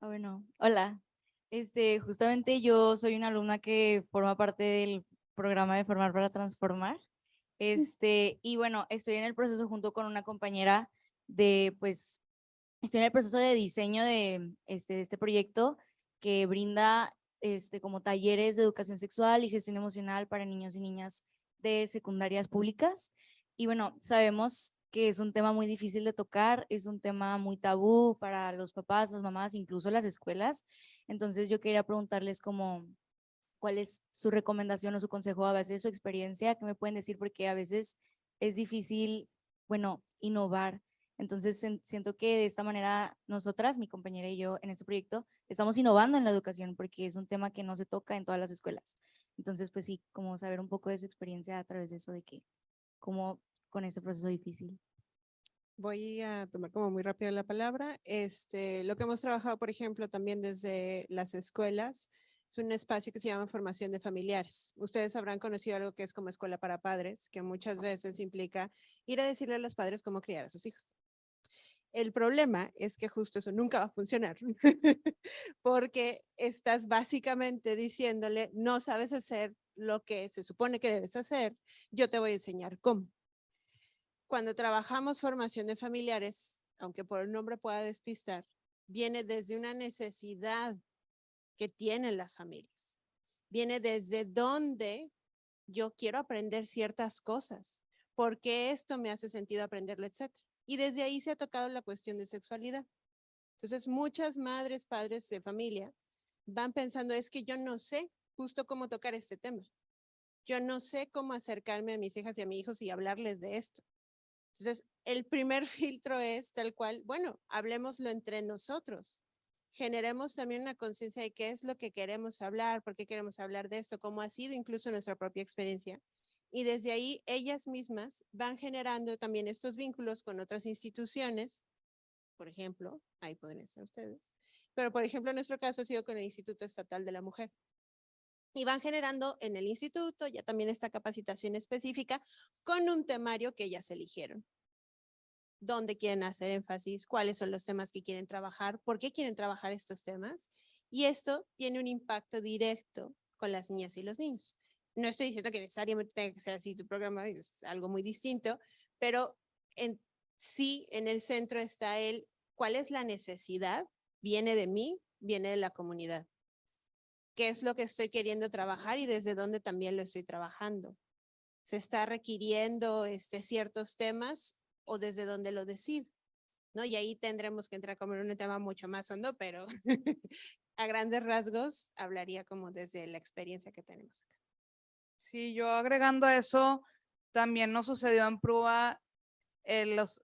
[SPEAKER 12] Bueno, hola. Justamente yo soy una alumna que forma parte del programa de Formar para Transformar. Y bueno, estoy en el proceso junto con una compañera pues, estoy en el proceso de diseño de este proyecto que brinda como talleres de educación sexual y gestión emocional para niños y niñas de secundarias públicas. Y bueno, sabemos que es un tema muy difícil de tocar, es un tema muy tabú para los papás, las mamás, incluso las escuelas. Entonces yo quería preguntarles cuál es su recomendación o su consejo a base de su experiencia, qué me pueden decir, porque a veces es difícil, bueno, innovar. Entonces siento que de esta manera nosotras, mi compañera y yo en este proyecto, estamos innovando en la educación porque es un tema que no se toca en todas las escuelas. Entonces, pues sí, como saber un poco de su experiencia a través de eso, de que cómo con ese proceso difícil.
[SPEAKER 7] Voy a tomar como muy rápido la palabra. Lo que hemos trabajado, por ejemplo, también desde las escuelas, es un espacio que se llama formación de familiares. Ustedes habrán conocido algo que es como escuela para padres, que muchas veces implica ir a decirle a los padres cómo criar a sus hijos. El problema es que justo eso nunca va a funcionar, porque estás básicamente diciéndole, no sabes hacer lo que se supone que debes hacer, yo te voy a enseñar cómo. Cuando trabajamos formación de familiares, aunque por el nombre pueda despistar, viene desde una necesidad que tienen las familias. Viene desde donde yo quiero aprender ciertas cosas, porque esto me hace sentido aprenderlo, etcétera. Y desde ahí se ha tocado la cuestión de sexualidad. Entonces, muchas madres, padres de familia van pensando, es que yo no sé justo cómo tocar este tema. Yo no sé cómo acercarme a mis hijas y a mis hijos y hablarles de esto. Entonces, el primer filtro es tal cual, bueno, hablemoslo entre nosotros. Generemos también una conciencia de qué es lo que queremos hablar, por qué queremos hablar de esto, cómo ha sido incluso nuestra propia experiencia. Y desde ahí ellas mismas van generando también estos vínculos con otras instituciones, por ejemplo, ahí podrían ser ustedes, pero por ejemplo en nuestro caso ha sido con el Instituto Estatal de la Mujer. Y van generando en el instituto ya también esta capacitación específica con un temario que ellas eligieron. ¿Dónde quieren hacer énfasis? ¿Cuáles son los temas que quieren trabajar? ¿Por qué quieren trabajar estos temas? Y esto tiene un impacto directo con las niñas y los niños. No estoy diciendo que necesariamente tenga que ser así tu programa, es algo muy distinto, pero sí en el centro está ¿cuál es la necesidad? Viene de mí, viene de la comunidad. ¿Qué es lo que estoy queriendo trabajar y desde dónde también lo estoy trabajando? ¿Se está requiriendo ciertos temas o desde dónde lo decido? ¿No? Y ahí tendremos que entrar como en un tema mucho más hondo, pero a grandes rasgos hablaría como desde la experiencia que tenemos acá.
[SPEAKER 8] Sí, yo agregando a eso, también nos sucedió en Prúa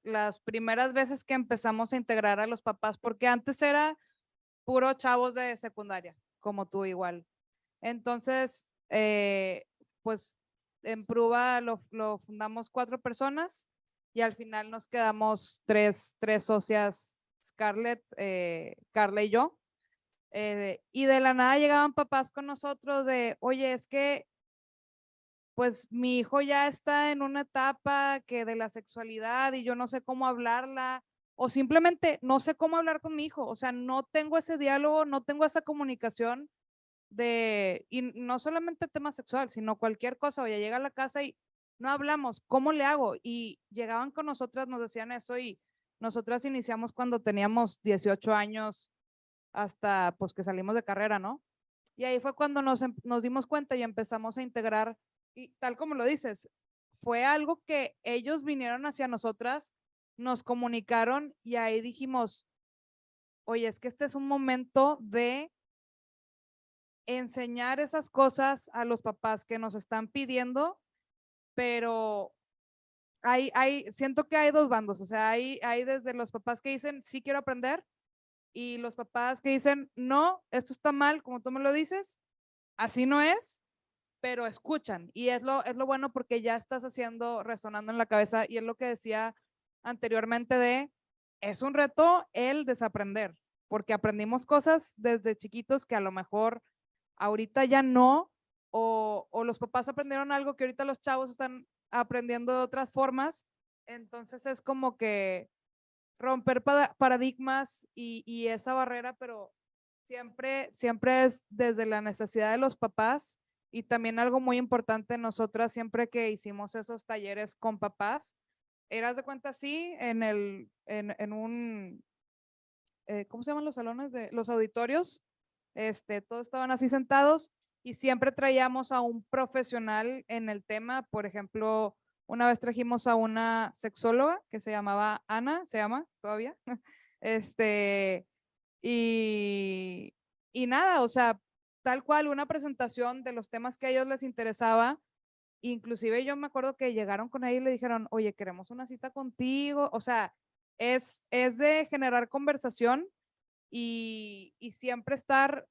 [SPEAKER 8] las primeras veces que empezamos a integrar a los papás, porque antes era puro chavos de secundaria, como tú igual. Entonces, pues en Prúa lo fundamos 4 personas y al final nos quedamos tres socias, Scarlett, Carla y yo. Y de la nada llegaban papás con nosotros de, oye, es que pues mi hijo ya está en una etapa que de la sexualidad y yo no sé cómo hablarla o simplemente no sé cómo hablar con mi hijo, o sea, no tengo ese diálogo, no tengo esa comunicación y no solamente tema sexual, sino cualquier cosa, oye, llega a la casa y no hablamos, ¿cómo le hago? Y llegaban con nosotras, nos decían eso y nosotras iniciamos cuando teníamos 18 años hasta pues que salimos de carrera, ¿no? Y ahí fue cuando nos dimos cuenta y empezamos a integrar, y tal como lo dices, fue algo que ellos vinieron hacia nosotras, nos comunicaron y ahí dijimos, oye, es que este es un momento de enseñar esas cosas a los papás que nos están pidiendo, pero siento que hay 2 bandos, o sea, hay desde los papás que dicen, sí quiero aprender, y los papás que dicen, no, esto está mal, como tú me lo dices, así no es, pero escuchan. Y es lo bueno porque ya estás haciendo, resonando en la cabeza, y es lo que decía anteriormente es un reto el desaprender, porque aprendimos cosas desde chiquitos que a lo mejor ahorita ya no, o los papás aprendieron algo que ahorita los chavos están aprendiendo de otras formas. Entonces es como que romper paradigmas y esa barrera, pero siempre es desde la necesidad de los papás. Y también algo muy importante, nosotras siempre que hicimos esos talleres con papás, eras de cuenta así en un, ¿cómo se llaman los salones? Los auditorios, todos estaban así sentados y siempre traíamos a un profesional en el tema. Por ejemplo, una vez trajimos a una sexóloga que se llamaba Ana, se llama todavía, y nada, o sea, tal cual una presentación de los temas que a ellos les interesaba. Inclusive yo me acuerdo que llegaron con ella y le dijeron, oye, queremos una cita contigo. O sea, es de generar conversación y siempre estar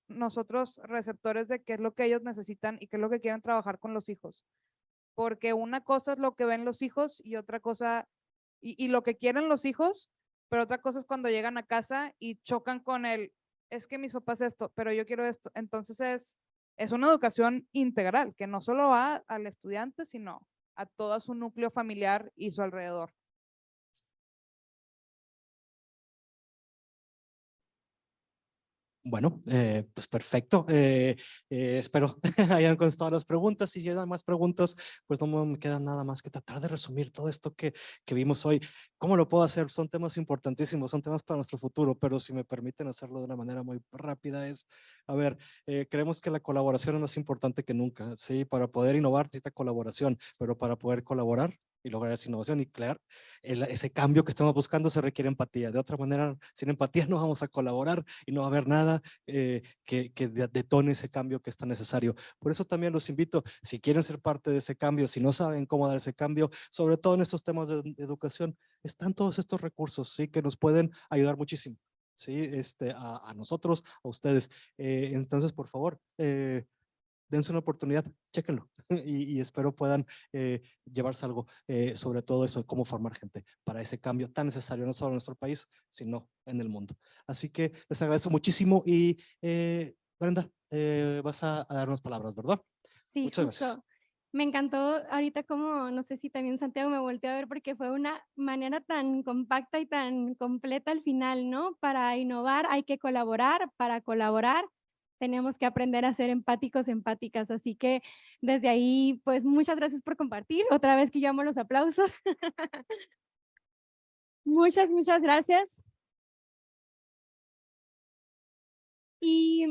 [SPEAKER 8] nosotros receptores de qué es lo que ellos necesitan y qué es lo que quieren trabajar con los hijos. Porque una cosa es lo que ven los hijos y otra cosa, y lo que quieren los hijos, pero otra cosa es cuando llegan a casa y chocan con es que mis papás esto, pero yo quiero esto. Entonces es una educación integral que no solo va al estudiante, sino a todo su núcleo familiar y su alrededor.
[SPEAKER 5] Bueno, pues perfecto. Espero hayan contestado las preguntas. Si llegan más preguntas, pues no me queda nada más que tratar de resumir todo esto que vimos hoy. ¿Cómo lo puedo hacer? Son temas importantísimos, son temas para nuestro futuro, pero si me permiten hacerlo de una manera muy rápida a ver, creemos que la colaboración es más importante que nunca, ¿sí? Para poder innovar necesita colaboración, pero para poder colaborar y lograr esa innovación y crear ese cambio que estamos buscando se requiere empatía. De otra manera, sin empatía no vamos a colaborar y no va a haber nada que detone ese cambio que es tan necesario. Por eso también los invito, si quieren ser parte de ese cambio, si no saben cómo dar ese cambio, sobre todo en estos temas de educación, están todos estos recursos, ¿sí? Que nos pueden ayudar muchísimo, ¿sí? A nosotros, a ustedes. Entonces, por favor, dense una oportunidad, chéquenlo y espero puedan llevarse algo, sobre todo eso, cómo formar gente para ese cambio tan necesario, no solo en nuestro país, sino en el mundo. Así que les agradezco muchísimo y Brenda, vas a dar unas palabras, ¿verdad?
[SPEAKER 3] Sí,
[SPEAKER 5] Muchas
[SPEAKER 3] justo.
[SPEAKER 5] gracias.
[SPEAKER 3] Me encantó ahorita como, no sé si también Santiago me volteó a ver porque fue una manera tan compacta y tan completa al final, ¿no? Para innovar hay que colaborar, para colaborar tenemos que aprender a ser empáticos, empáticas. Así que desde ahí, pues muchas gracias por compartir. Otra vez que yo amo los aplausos. Muchas gracias. Y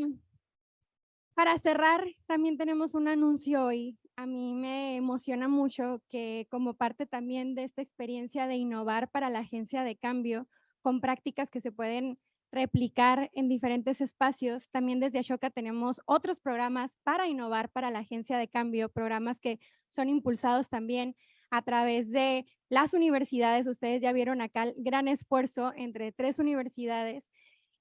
[SPEAKER 3] para cerrar, también tenemos un anuncio hoy. A mí me emociona mucho que como parte también de esta experiencia de innovar para la agencia de cambio, con prácticas que se pueden replicar en diferentes espacios, también desde Ashoka tenemos otros programas para innovar para la agencia de cambio, programas que son impulsados también a través de las universidades. Ustedes ya vieron acá el gran esfuerzo entre 3 universidades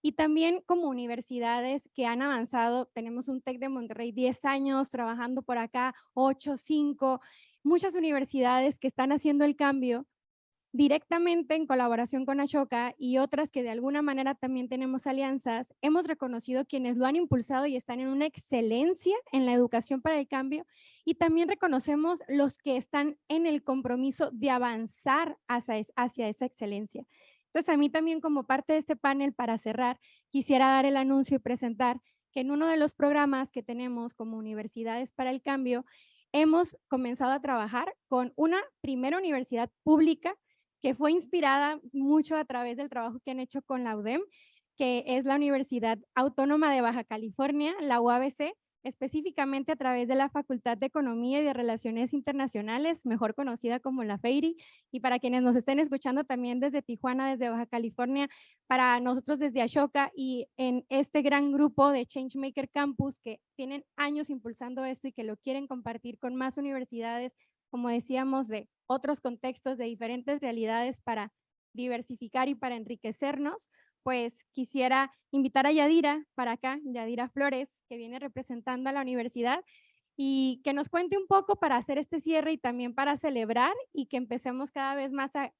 [SPEAKER 3] y también como universidades que han avanzado. Tenemos un TEC de Monterrey 10 años trabajando por acá, 8, 5, muchas universidades que están haciendo el cambio directamente en colaboración con Ashoka y otras que de alguna manera también tenemos alianzas. Hemos reconocido quienes lo han impulsado y están en una excelencia en la educación para el cambio y también reconocemos los que están en el compromiso de avanzar hacia esa excelencia. Entonces, a mí también como parte de este panel, para cerrar, quisiera dar el anuncio y presentar que en uno de los programas que tenemos como Universidades para el Cambio, hemos comenzado a trabajar con una primera universidad pública que fue inspirada mucho a través del trabajo que han hecho con la UDEM, que es la Universidad Autónoma de Baja California, la UABC, específicamente a través de la Facultad de Economía y de Relaciones Internacionales, mejor conocida como la FEIRI, y para quienes nos estén escuchando también desde Tijuana, desde Baja California, para nosotros desde Ashoka y en este gran grupo de Changemaker Campus que tienen años impulsando esto y que lo quieren compartir con más universidades, como decíamos, de otros contextos, de diferentes realidades para diversificar y para enriquecernos, pues quisiera invitar a Yadira para acá, Yadira Flores, que viene representando a la universidad y que nos cuente un poco para hacer este cierre y también para celebrar y que empecemos cada vez más a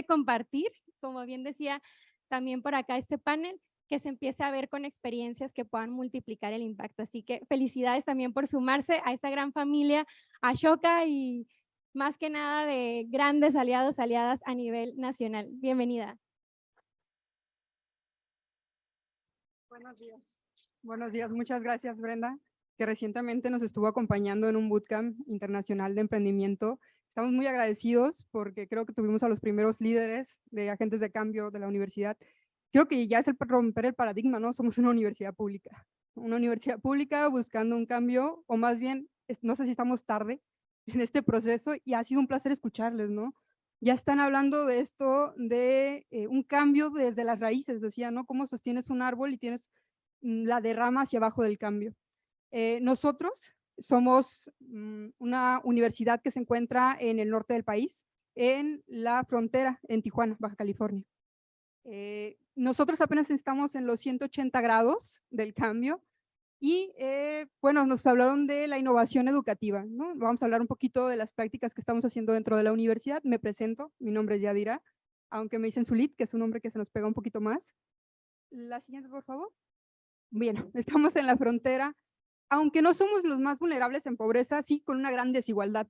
[SPEAKER 3] compartir, como bien decía también por acá este panel, que se empiece a ver con experiencias que puedan multiplicar el impacto. Así que felicidades también por sumarse a esa gran familia Ashoka y más que nada de grandes aliados, aliadas a nivel nacional. Bienvenida.
[SPEAKER 13] Buenos días, muchas gracias Brenda, que recientemente nos estuvo acompañando en un bootcamp internacional de emprendimiento. Estamos muy agradecidos porque creo que tuvimos a los primeros líderes de agentes de cambio de la universidad. Creo que ya es el romper el paradigma, ¿no? Somos una universidad pública buscando un cambio, o más bien, no sé si estamos tarde en este proceso y ha sido un placer escucharles, ¿no? Ya están hablando de esto, de un cambio desde las raíces, decía, ¿no? Cómo sostienes un árbol y tienes la derrama hacia abajo del cambio. Nosotros somos una universidad que se encuentra en el norte del país, en la frontera, en Tijuana, Baja California. Nosotros apenas estamos en los 180 grados del cambio y bueno, nos hablaron de la innovación educativa, ¿no? Vamos a hablar un poquito de las prácticas que estamos haciendo dentro de la universidad. Me presento, mi nombre es Yadira, aunque me dicen Zulit, que es un nombre que se nos pega un poquito más. La siguiente, por favor. Bien, estamos en la frontera, aunque no somos los más vulnerables en pobreza, sí con una gran desigualdad.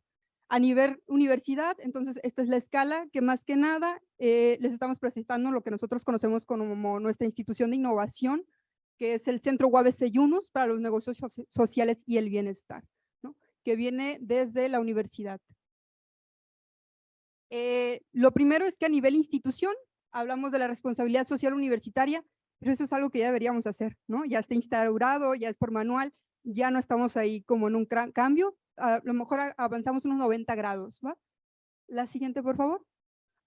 [SPEAKER 13] A nivel universidad, entonces esta es la escala que más que nada les estamos presentando lo que nosotros conocemos como nuestra institución de innovación, que es el Centro UABC Yunus para los negocios sociales y el bienestar, ¿no? Que viene desde la universidad. Lo primero es que a nivel institución hablamos de la responsabilidad social universitaria, pero eso es algo que ya deberíamos hacer, ¿no? Ya está instaurado, ya es por manual, ya no estamos ahí como en un gran cambio, a lo mejor avanzamos unos 90 grados, ¿va? La siguiente, por favor.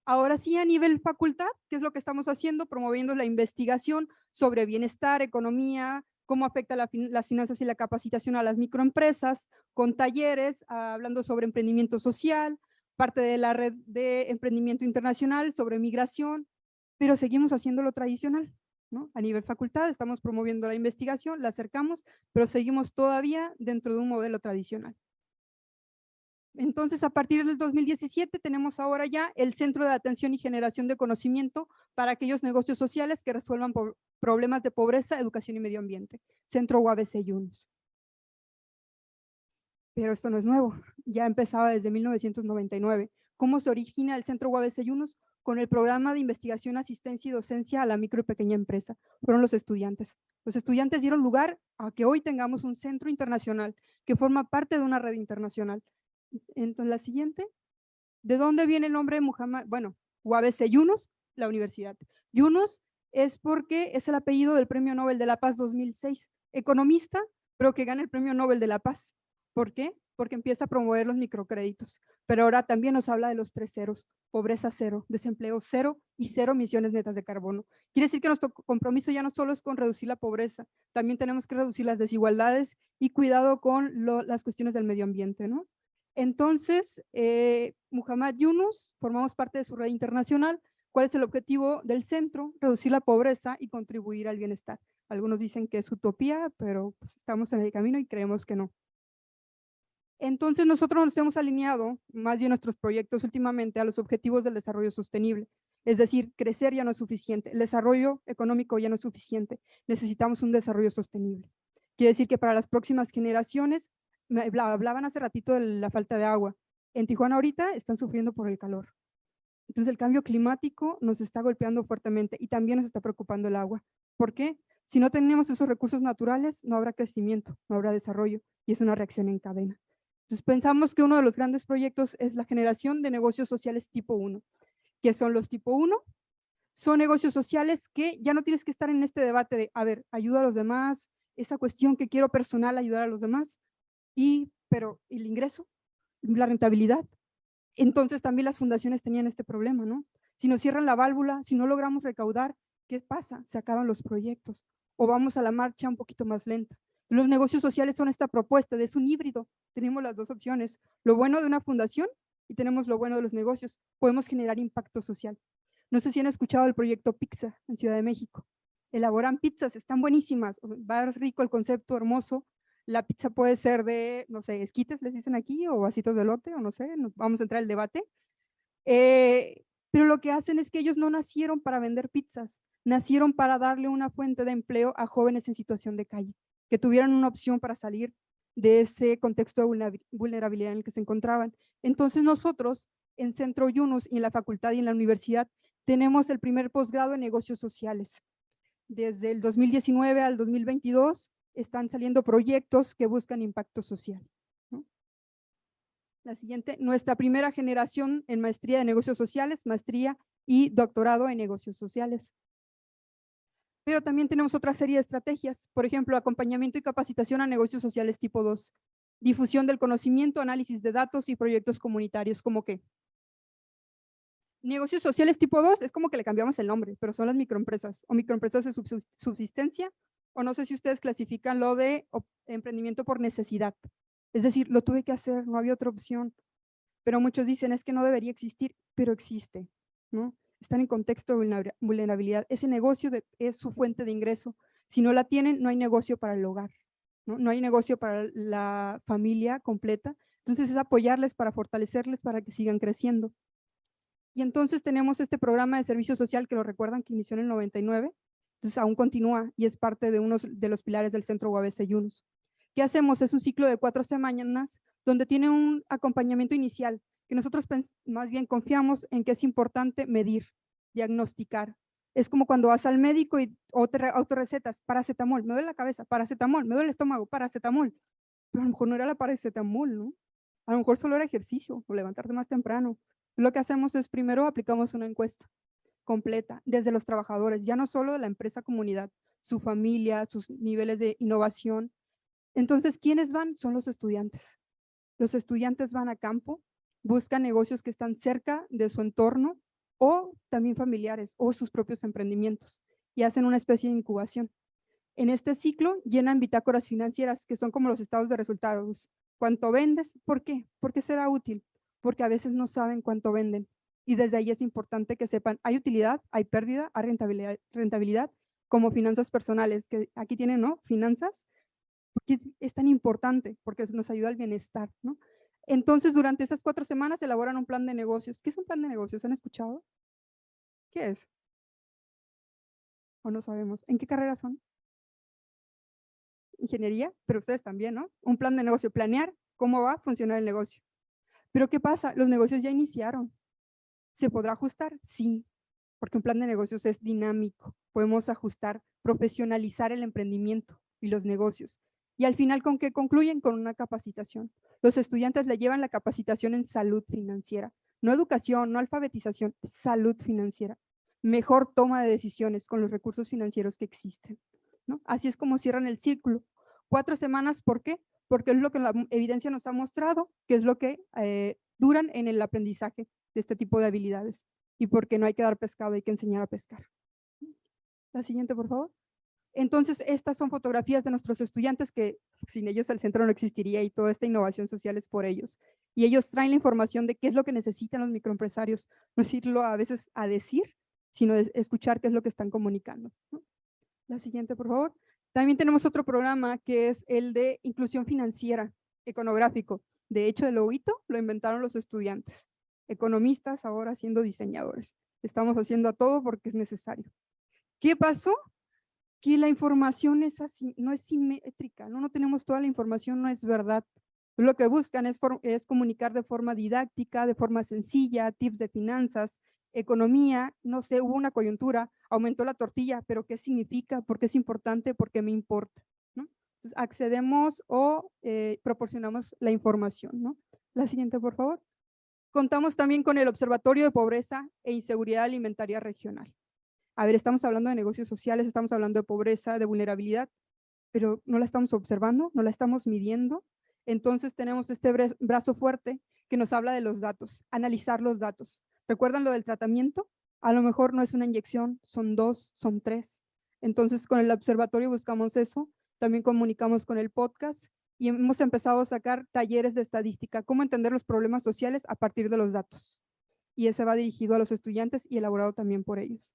[SPEAKER 13] Ahora sí, a nivel facultad, ¿qué es lo que estamos haciendo? Promoviendo la investigación sobre bienestar, economía, cómo afecta las finanzas y la capacitación a las microempresas, con talleres, hablando sobre emprendimiento social, parte de la red de emprendimiento internacional, sobre migración, pero seguimos haciendo lo tradicional, ¿no? A nivel facultad estamos promoviendo la investigación, la acercamos, pero seguimos todavía dentro de un modelo tradicional. Entonces, a partir del 2017 tenemos ahora ya el Centro de Atención y Generación de Conocimiento para aquellos negocios sociales que resuelvan problemas de pobreza, educación y medio ambiente. Centro UABC Yunus. Pero esto no es nuevo, ya empezaba desde 1999. ¿Cómo se origina el Centro UABC Yunus? Con el programa de investigación, asistencia y docencia a la micro y pequeña empresa. Fueron los estudiantes. Los estudiantes dieron lugar a que hoy tengamos un centro internacional que forma parte de una red internacional. Entonces, la siguiente. ¿De dónde viene el nombre de Muhammad? Bueno, UABC Yunus, la universidad. Yunus es porque es el apellido del Premio Nobel de la Paz 2006. Economista, pero que gana el Premio Nobel de la Paz. ¿Por qué? Porque empieza a promover los microcréditos. Pero ahora también nos habla de los 3 ceros. Pobreza cero, desempleo cero y 0 emisiones netas de carbono. Quiere decir que nuestro compromiso ya no solo es con reducir la pobreza, también tenemos que reducir las desigualdades y cuidado con las cuestiones del medio ambiente, ¿no? Entonces, Muhammad Yunus, formamos parte de su red internacional. ¿Cuál es el objetivo del centro? Reducir la pobreza y contribuir al bienestar. Algunos dicen que es utopía, pero pues, estamos en el camino y creemos que no. Entonces, nosotros nos hemos alineado, más bien nuestros proyectos últimamente, a los objetivos del desarrollo sostenible. Es decir, crecer ya no es suficiente, el desarrollo económico ya no es suficiente, necesitamos un desarrollo sostenible. Quiere decir que para las próximas generaciones, hablaban hace ratito de la falta de agua. En Tijuana ahorita están sufriendo por el calor. Entonces el cambio climático nos está golpeando fuertemente y también nos está preocupando el agua. ¿Por qué? Si no tenemos esos recursos naturales, no habrá crecimiento, no habrá desarrollo y es una reacción en cadena. Entonces pensamos que uno de los grandes proyectos es la generación de negocios sociales tipo 1. ¿Qué son los tipo 1? Son negocios sociales que ya no tienes que estar en este debate de, a ver, ayuda a los demás, esa cuestión que quiero personal, ayudar a los demás. Pero el ingreso, la rentabilidad. Entonces también las fundaciones tenían este problema, ¿no? Si nos cierran la válvula, si no logramos recaudar, ¿qué pasa? Se acaban los proyectos o vamos a la marcha un poquito más lenta. Los negocios sociales son esta propuesta, es un híbrido. Tenemos las dos opciones, lo bueno de una fundación y tenemos lo bueno de los negocios. Podemos generar impacto social. No sé si han escuchado el proyecto Pizza en Ciudad de México. Elaboran pizzas, están buenísimas, va rico el concepto, hermoso. La pizza puede ser de, no sé, esquites les dicen aquí, o vasitos de elote, o no sé, vamos a entrar al debate. Pero lo que hacen es que ellos no nacieron para vender pizzas, nacieron para darle una fuente de empleo a jóvenes en situación de calle, que tuvieran una opción para salir de ese contexto de vulnerabilidad en el que se encontraban. Entonces nosotros, en Centro Yunus y en la facultad y en la universidad, tenemos el primer posgrado en negocios sociales. Desde el 2019 al 2022, están saliendo proyectos que buscan impacto social, ¿no? La siguiente, nuestra primera generación en maestría de negocios sociales, maestría y doctorado en negocios sociales. Pero también tenemos otra serie de estrategias, por ejemplo, acompañamiento y capacitación a negocios sociales tipo 2, difusión del conocimiento, análisis de datos y proyectos comunitarios, ¿cómo qué? Negocios sociales tipo 2 es como que le cambiamos el nombre, pero son las microempresas o microempresas de subsistencia. O no sé si ustedes clasifican lo de emprendimiento por necesidad. Es decir, lo tuve que hacer, no había otra opción. Pero muchos dicen, es que no debería existir, pero existe, ¿no? Están en contexto de vulnerabilidad. Ese negocio es su fuente de ingreso. Si no la tienen, no hay negocio para el hogar, ¿no? No hay negocio para la familia completa. Entonces es apoyarles para fortalecerles para que sigan creciendo. Y entonces tenemos este programa de servicio social que lo recuerdan que inició en el 99. Entonces aún continúa y es parte de uno de los pilares del Centro UABC Yunus. ¿Qué hacemos? Es un ciclo de 4 semanas donde tiene un acompañamiento inicial que nosotros más bien confiamos en que es importante medir, diagnosticar. Es como cuando vas al médico y autorrecetas, paracetamol, me duele la cabeza, paracetamol, me duele el estómago, paracetamol. Pero a lo mejor no era la paracetamol, ¿no? A lo mejor solo era ejercicio o levantarte más temprano. Lo que hacemos es primero aplicamos una encuesta completa desde los trabajadores, ya no solo de la empresa comunidad, su familia, sus niveles de innovación. Entonces, ¿quiénes van? Son los estudiantes. Los estudiantes van a campo, buscan negocios que están cerca de su entorno o también familiares o sus propios emprendimientos y hacen una especie de incubación. En este ciclo llenan bitácoras financieras que son como los estados de resultados. ¿Cuánto vendes? ¿Por qué? ¿Por qué será útil? Porque a veces no saben cuánto venden y desde ahí es importante que sepan, hay utilidad, hay pérdida, hay rentabilidad como finanzas personales, que aquí tienen, ¿no? Finanzas, porque es tan importante, porque nos ayuda al bienestar, ¿no? Entonces, durante esas 4 semanas elaboran un plan de negocios. ¿Qué es un plan de negocios? ¿Han escuchado? ¿Qué es? ¿O no sabemos? ¿En qué carrera son? Ingeniería, pero ustedes también, ¿no? Un plan de negocio, planear cómo va a funcionar el negocio. Pero ¿qué pasa? Los negocios ya iniciaron. ¿Se podrá ajustar? Sí, porque un plan de negocios es dinámico. Podemos ajustar, profesionalizar el emprendimiento y los negocios. Y al final, ¿con qué concluyen? Con una capacitación. Los estudiantes le llevan la capacitación en salud financiera. No educación, no alfabetización, salud financiera. Mejor toma de decisiones con los recursos financieros que existen, ¿no? Así es como cierran el círculo. 4 semanas, ¿por qué? Porque es lo que la evidencia nos ha mostrado, que es lo que duran en el aprendizaje de este tipo de habilidades. Y porque no hay que dar pescado, hay que enseñar a pescar. La siguiente, por favor. Entonces, estas son fotografías de nuestros estudiantes que sin ellos el centro no existiría y toda esta innovación social es por ellos. Y ellos traen la información de qué es lo que necesitan los microempresarios, no es irlo a veces a decir, sino escuchar qué es lo que están comunicando, ¿no? La siguiente, por favor. También tenemos otro programa que es el de inclusión financiera, econográfico. De hecho, el loguito lo inventaron los estudiantes. Economistas ahora siendo diseñadores. Estamos haciendo a todo porque es necesario. ¿Qué pasó? Que la información es así, no es simétrica, no tenemos toda la información, no es verdad. Lo que buscan es comunicar de forma didáctica, de forma sencilla, tips de finanzas, economía, no sé, hubo una coyuntura, aumentó la tortilla, pero ¿qué significa? ¿Por qué es importante? ¿Por qué me importa? ¿No? Entonces, accedemos o proporcionamos la información, ¿no? La siguiente, por favor. Contamos también con el Observatorio de Pobreza e Inseguridad Alimentaria Regional. A ver, estamos hablando de negocios sociales, estamos hablando de pobreza, de vulnerabilidad, pero no la estamos observando, no la estamos midiendo. Entonces tenemos este brazo fuerte que nos habla de los datos, analizar los datos. ¿Recuerdan lo del tratamiento? A lo mejor no es una inyección, son 2, son 3. Entonces con el observatorio buscamos eso, también comunicamos con el podcast y hemos empezado a sacar talleres de estadística, cómo entender los problemas sociales a partir de los datos. Y ese va dirigido a los estudiantes y elaborado también por ellos.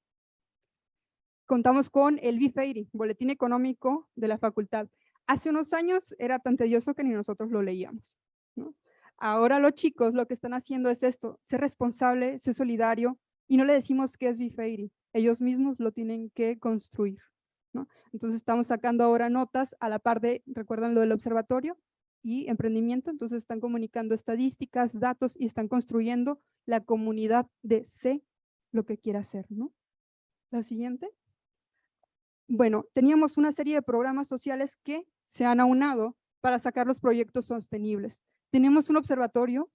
[SPEAKER 13] Contamos con el BIFEIRI, Boletín Económico de la Facultad. Hace unos años era tan tedioso que ni nosotros lo leíamos, ¿no? Ahora los chicos lo que están haciendo es esto, ser responsable, ser solidario, y no le decimos qué es BIFEIRI, ellos mismos lo tienen que construir, ¿no? Entonces estamos sacando ahora notas a la par de, ¿recuerdan lo del observatorio? Y emprendimiento, entonces están comunicando estadísticas, datos y están construyendo la comunidad de sé lo que quiere hacer, ¿no? La siguiente. Bueno, teníamos una serie de programas sociales que se han aunado para sacar los proyectos sostenibles. Tenemos un observatorio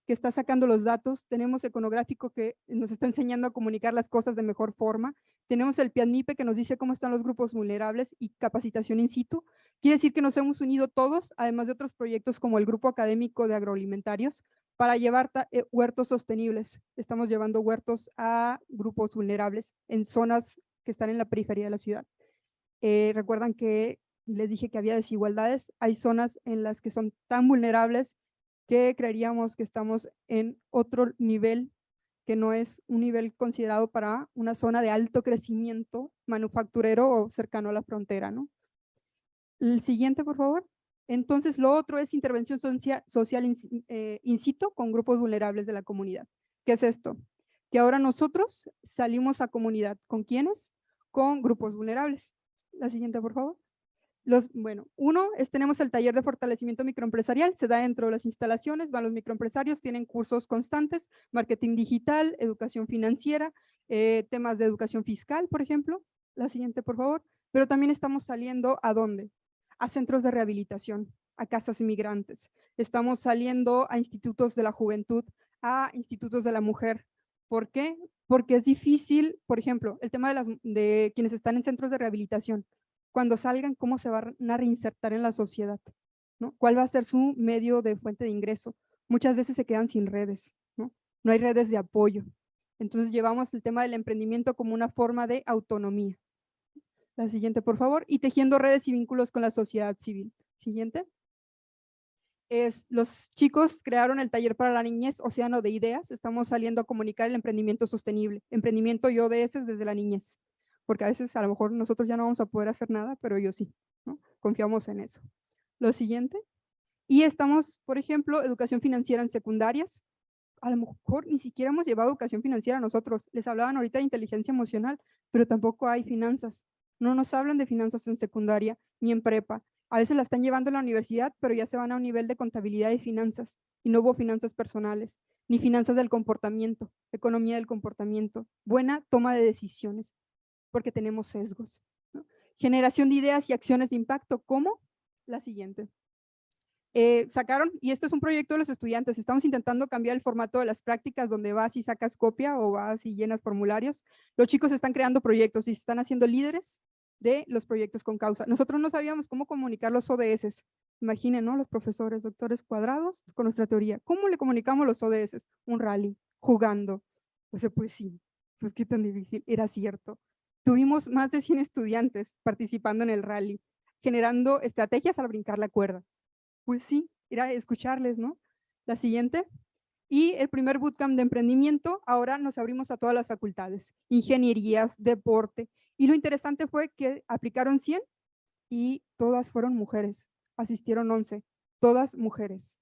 [SPEAKER 13] que está sacando los datos, tenemos Econográfico que nos está enseñando a comunicar las cosas de mejor forma, tenemos el PIADMIPE que nos dice cómo están los grupos vulnerables y capacitación in situ. Quiere decir que nos hemos unido todos, además de otros proyectos como el Grupo Académico de Agroalimentarios, para llevar huertos sostenibles. Estamos llevando huertos a grupos vulnerables en zonas que están en la periferia de la ciudad. Recuerdan que les dije que había desigualdades, hay zonas en las que son tan vulnerables que creeríamos que estamos en otro nivel, que no es un nivel considerado para una zona de alto crecimiento manufacturero o cercano a la frontera, ¿no? El siguiente, por favor. Entonces, lo otro es intervención social in situ con grupos vulnerables de la comunidad. ¿Qué es esto? Que ahora nosotros salimos a comunidad. ¿Con quiénes? Con grupos vulnerables. La siguiente, por favor. Bueno, tenemos el taller de fortalecimiento microempresarial, se da dentro de las instalaciones, van los microempresarios, tienen cursos constantes, marketing digital, educación financiera, temas de educación fiscal, por ejemplo. La siguiente, por favor. Pero también estamos saliendo ¿a dónde? A centros de rehabilitación, a casas migrantes. Estamos saliendo a institutos de la juventud, a institutos de la mujer. ¿Por qué? Porque es difícil, por ejemplo, el tema de quienes están en centros de rehabilitación. Cuando salgan, ¿cómo se van a reinsertar en la sociedad? ¿No? ¿Cuál va a ser su medio de fuente de ingreso? muchas veces se quedan sin redes, ¿no? No hay redes de apoyo. Entonces llevamos el tema del emprendimiento como una forma de autonomía. La siguiente, por favor. Y tejiendo redes y vínculos con la sociedad civil. Siguiente. Los chicos crearon el taller para la niñez Océano de Ideas. Estamos saliendo a comunicar el emprendimiento sostenible, emprendimiento y ODS desde la niñez, porque a veces a lo mejor nosotros ya no vamos a poder hacer nada, pero ellos sí, ¿no? Confiamos en eso. Lo siguiente. Y estamos, por ejemplo, educación financiera en secundarias. A lo mejor ni siquiera hemos llevado educación financiera nosotros. Les hablaban ahorita de inteligencia emocional, pero tampoco hay finanzas. No nos hablan de finanzas en secundaria ni en prepa. A veces la están llevando en la universidad, pero ya se van a un nivel de contabilidad y finanzas. Y no hubo finanzas personales, ni finanzas del comportamiento, economía del comportamiento, buena toma de decisiones, porque tenemos sesgos, ¿no? Generación de ideas y acciones de impacto, ¿cómo? La siguiente. Sacaron, y esto es un proyecto de los estudiantes, estamos intentando cambiar el formato de las prácticas donde vas y sacas copia o vas y llenas formularios. Los chicos están creando proyectos y se están haciendo líderes de los proyectos con causa. Nosotros no sabíamos cómo comunicar los ODS. Imaginen, ¿no? Los profesores, doctores cuadrados con nuestra teoría. ¿Cómo le comunicamos los ODS? Un rally, jugando. O sea, pues sí, pues qué tan difícil. Era cierto. Tuvimos más de 100 estudiantes participando en el rally, generando estrategias al brincar la cuerda. Pues sí, era escucharles, ¿no? La siguiente. Y el primer bootcamp de emprendimiento, ahora nos abrimos a todas las facultades, ingenierías, deporte. Y lo interesante fue que aplicaron 100 y todas fueron mujeres. Asistieron 11, todas mujeres.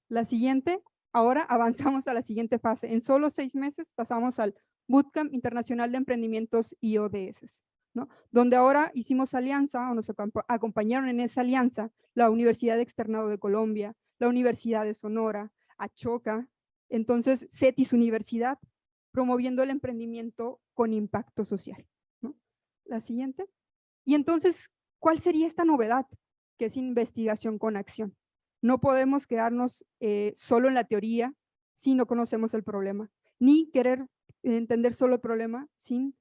[SPEAKER 13] La siguiente, ahora avanzamos a la siguiente fase. En solo 6 meses pasamos al Bootcamp Internacional de Emprendimientos y ODS, ¿no? Donde ahora hicimos alianza, o nos acompañaron en esa alianza, la Universidad Externado de Colombia, la Universidad de Sonora, Achoca, entonces CETIS Universidad, promoviendo el emprendimiento con impacto social, ¿no? La siguiente. Y entonces, ¿cuál sería esta novedad? Que es investigación con acción. No podemos quedarnos solo en la teoría si no conocemos el problema, ni querer entender solo el problema sin,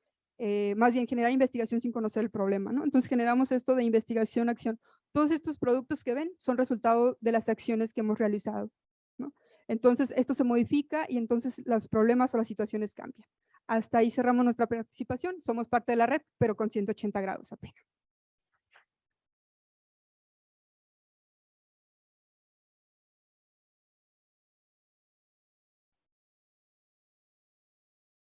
[SPEAKER 13] más bien generar investigación sin conocer el problema, ¿no? Entonces generamos esto de investigación-acción. Todos estos productos que ven son resultado de las acciones que hemos realizado, ¿no? Entonces esto se modifica y entonces los problemas o las situaciones cambian. Hasta ahí cerramos nuestra participación. Somos parte de la red, pero con 180 grados apenas.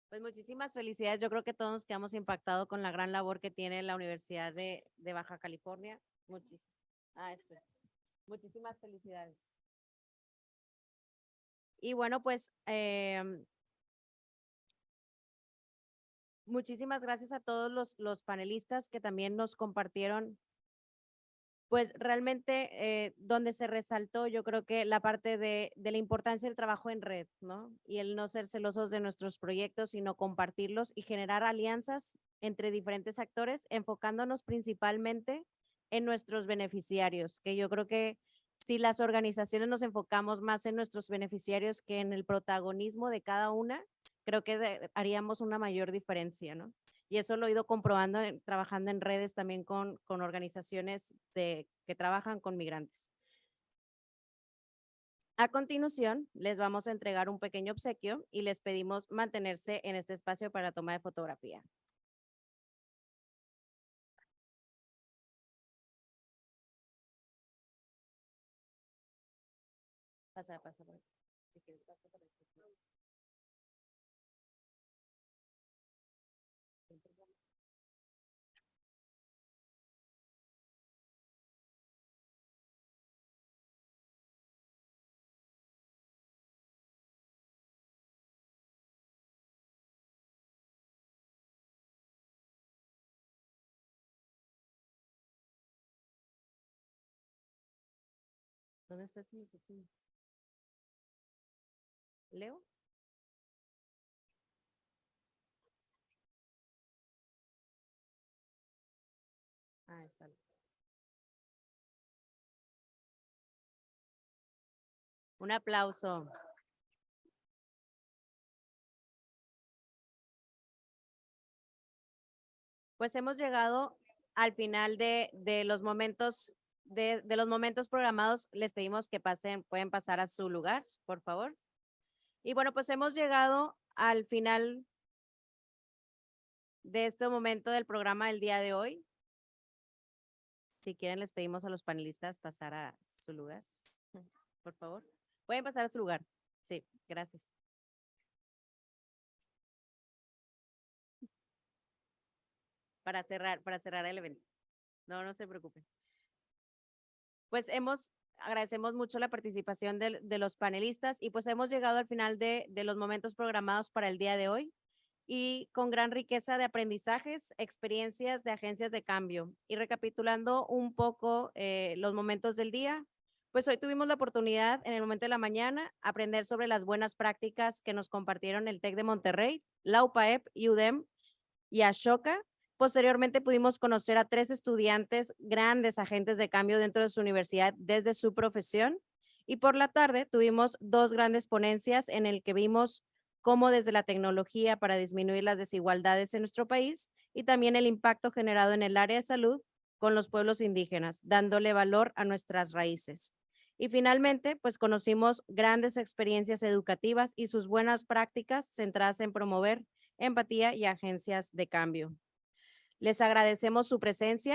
[SPEAKER 2] Pues muchísimas felicidades. Yo creo que todos nos quedamos impactados con la gran labor que tiene la Universidad de Baja California. Muchísimas felicidades. Y bueno, pues muchísimas gracias a todos los panelistas que también nos compartieron, pues realmente donde se resaltó, yo creo que la parte de la importancia del trabajo en red, ¿no? Y el no ser celosos de nuestros proyectos, sino compartirlos y generar alianzas entre diferentes actores, enfocándonos principalmente en nuestros beneficiarios, que yo creo que si las organizaciones nos enfocamos más en nuestros beneficiarios que en el protagonismo de cada una, creo que haríamos una mayor diferencia, ¿no? Y eso lo he ido comprobando trabajando en redes también con organizaciones que trabajan con migrantes. A continuación, les vamos a entregar un pequeño obsequio y les pedimos mantenerse en este espacio para toma de fotografía. Pasa por aquí. Si quieres, pasa por aquí. ¿Dónde está este muchacho? ¿Leo? Ah, está. Un aplauso. Pues hemos llegado al final de los momentos de los momentos programados, les pedimos que pueden pasar a su lugar, por favor. Y bueno, pues hemos llegado al final de este momento del programa del día de hoy. Si quieren, les pedimos a los panelistas pasar a su lugar, por favor. Pueden pasar a su lugar. Sí, gracias. Para cerrar el evento. No se preocupen. Pues agradecemos mucho la participación de los panelistas y pues hemos llegado al final de los momentos programados para el día de hoy y con gran riqueza de aprendizajes, experiencias de agencias de cambio. Y recapitulando un poco los momentos del día, pues hoy tuvimos la oportunidad en el momento de la mañana aprender sobre las buenas prácticas que nos compartieron el TEC de Monterrey, la UPAEP, UDEM y Ashoka. Posteriormente pudimos conocer a 3 estudiantes, grandes agentes de cambio dentro de su universidad desde su profesión. Y por la tarde tuvimos 2 grandes ponencias en el que vimos cómo desde la tecnología para disminuir las desigualdades en nuestro país y también el impacto generado en el área de salud con los pueblos indígenas, dándole valor a nuestras raíces. Y finalmente, pues conocimos grandes experiencias educativas y sus buenas prácticas centradas en promover empatía y agencias de cambio. Les agradecemos su presencia.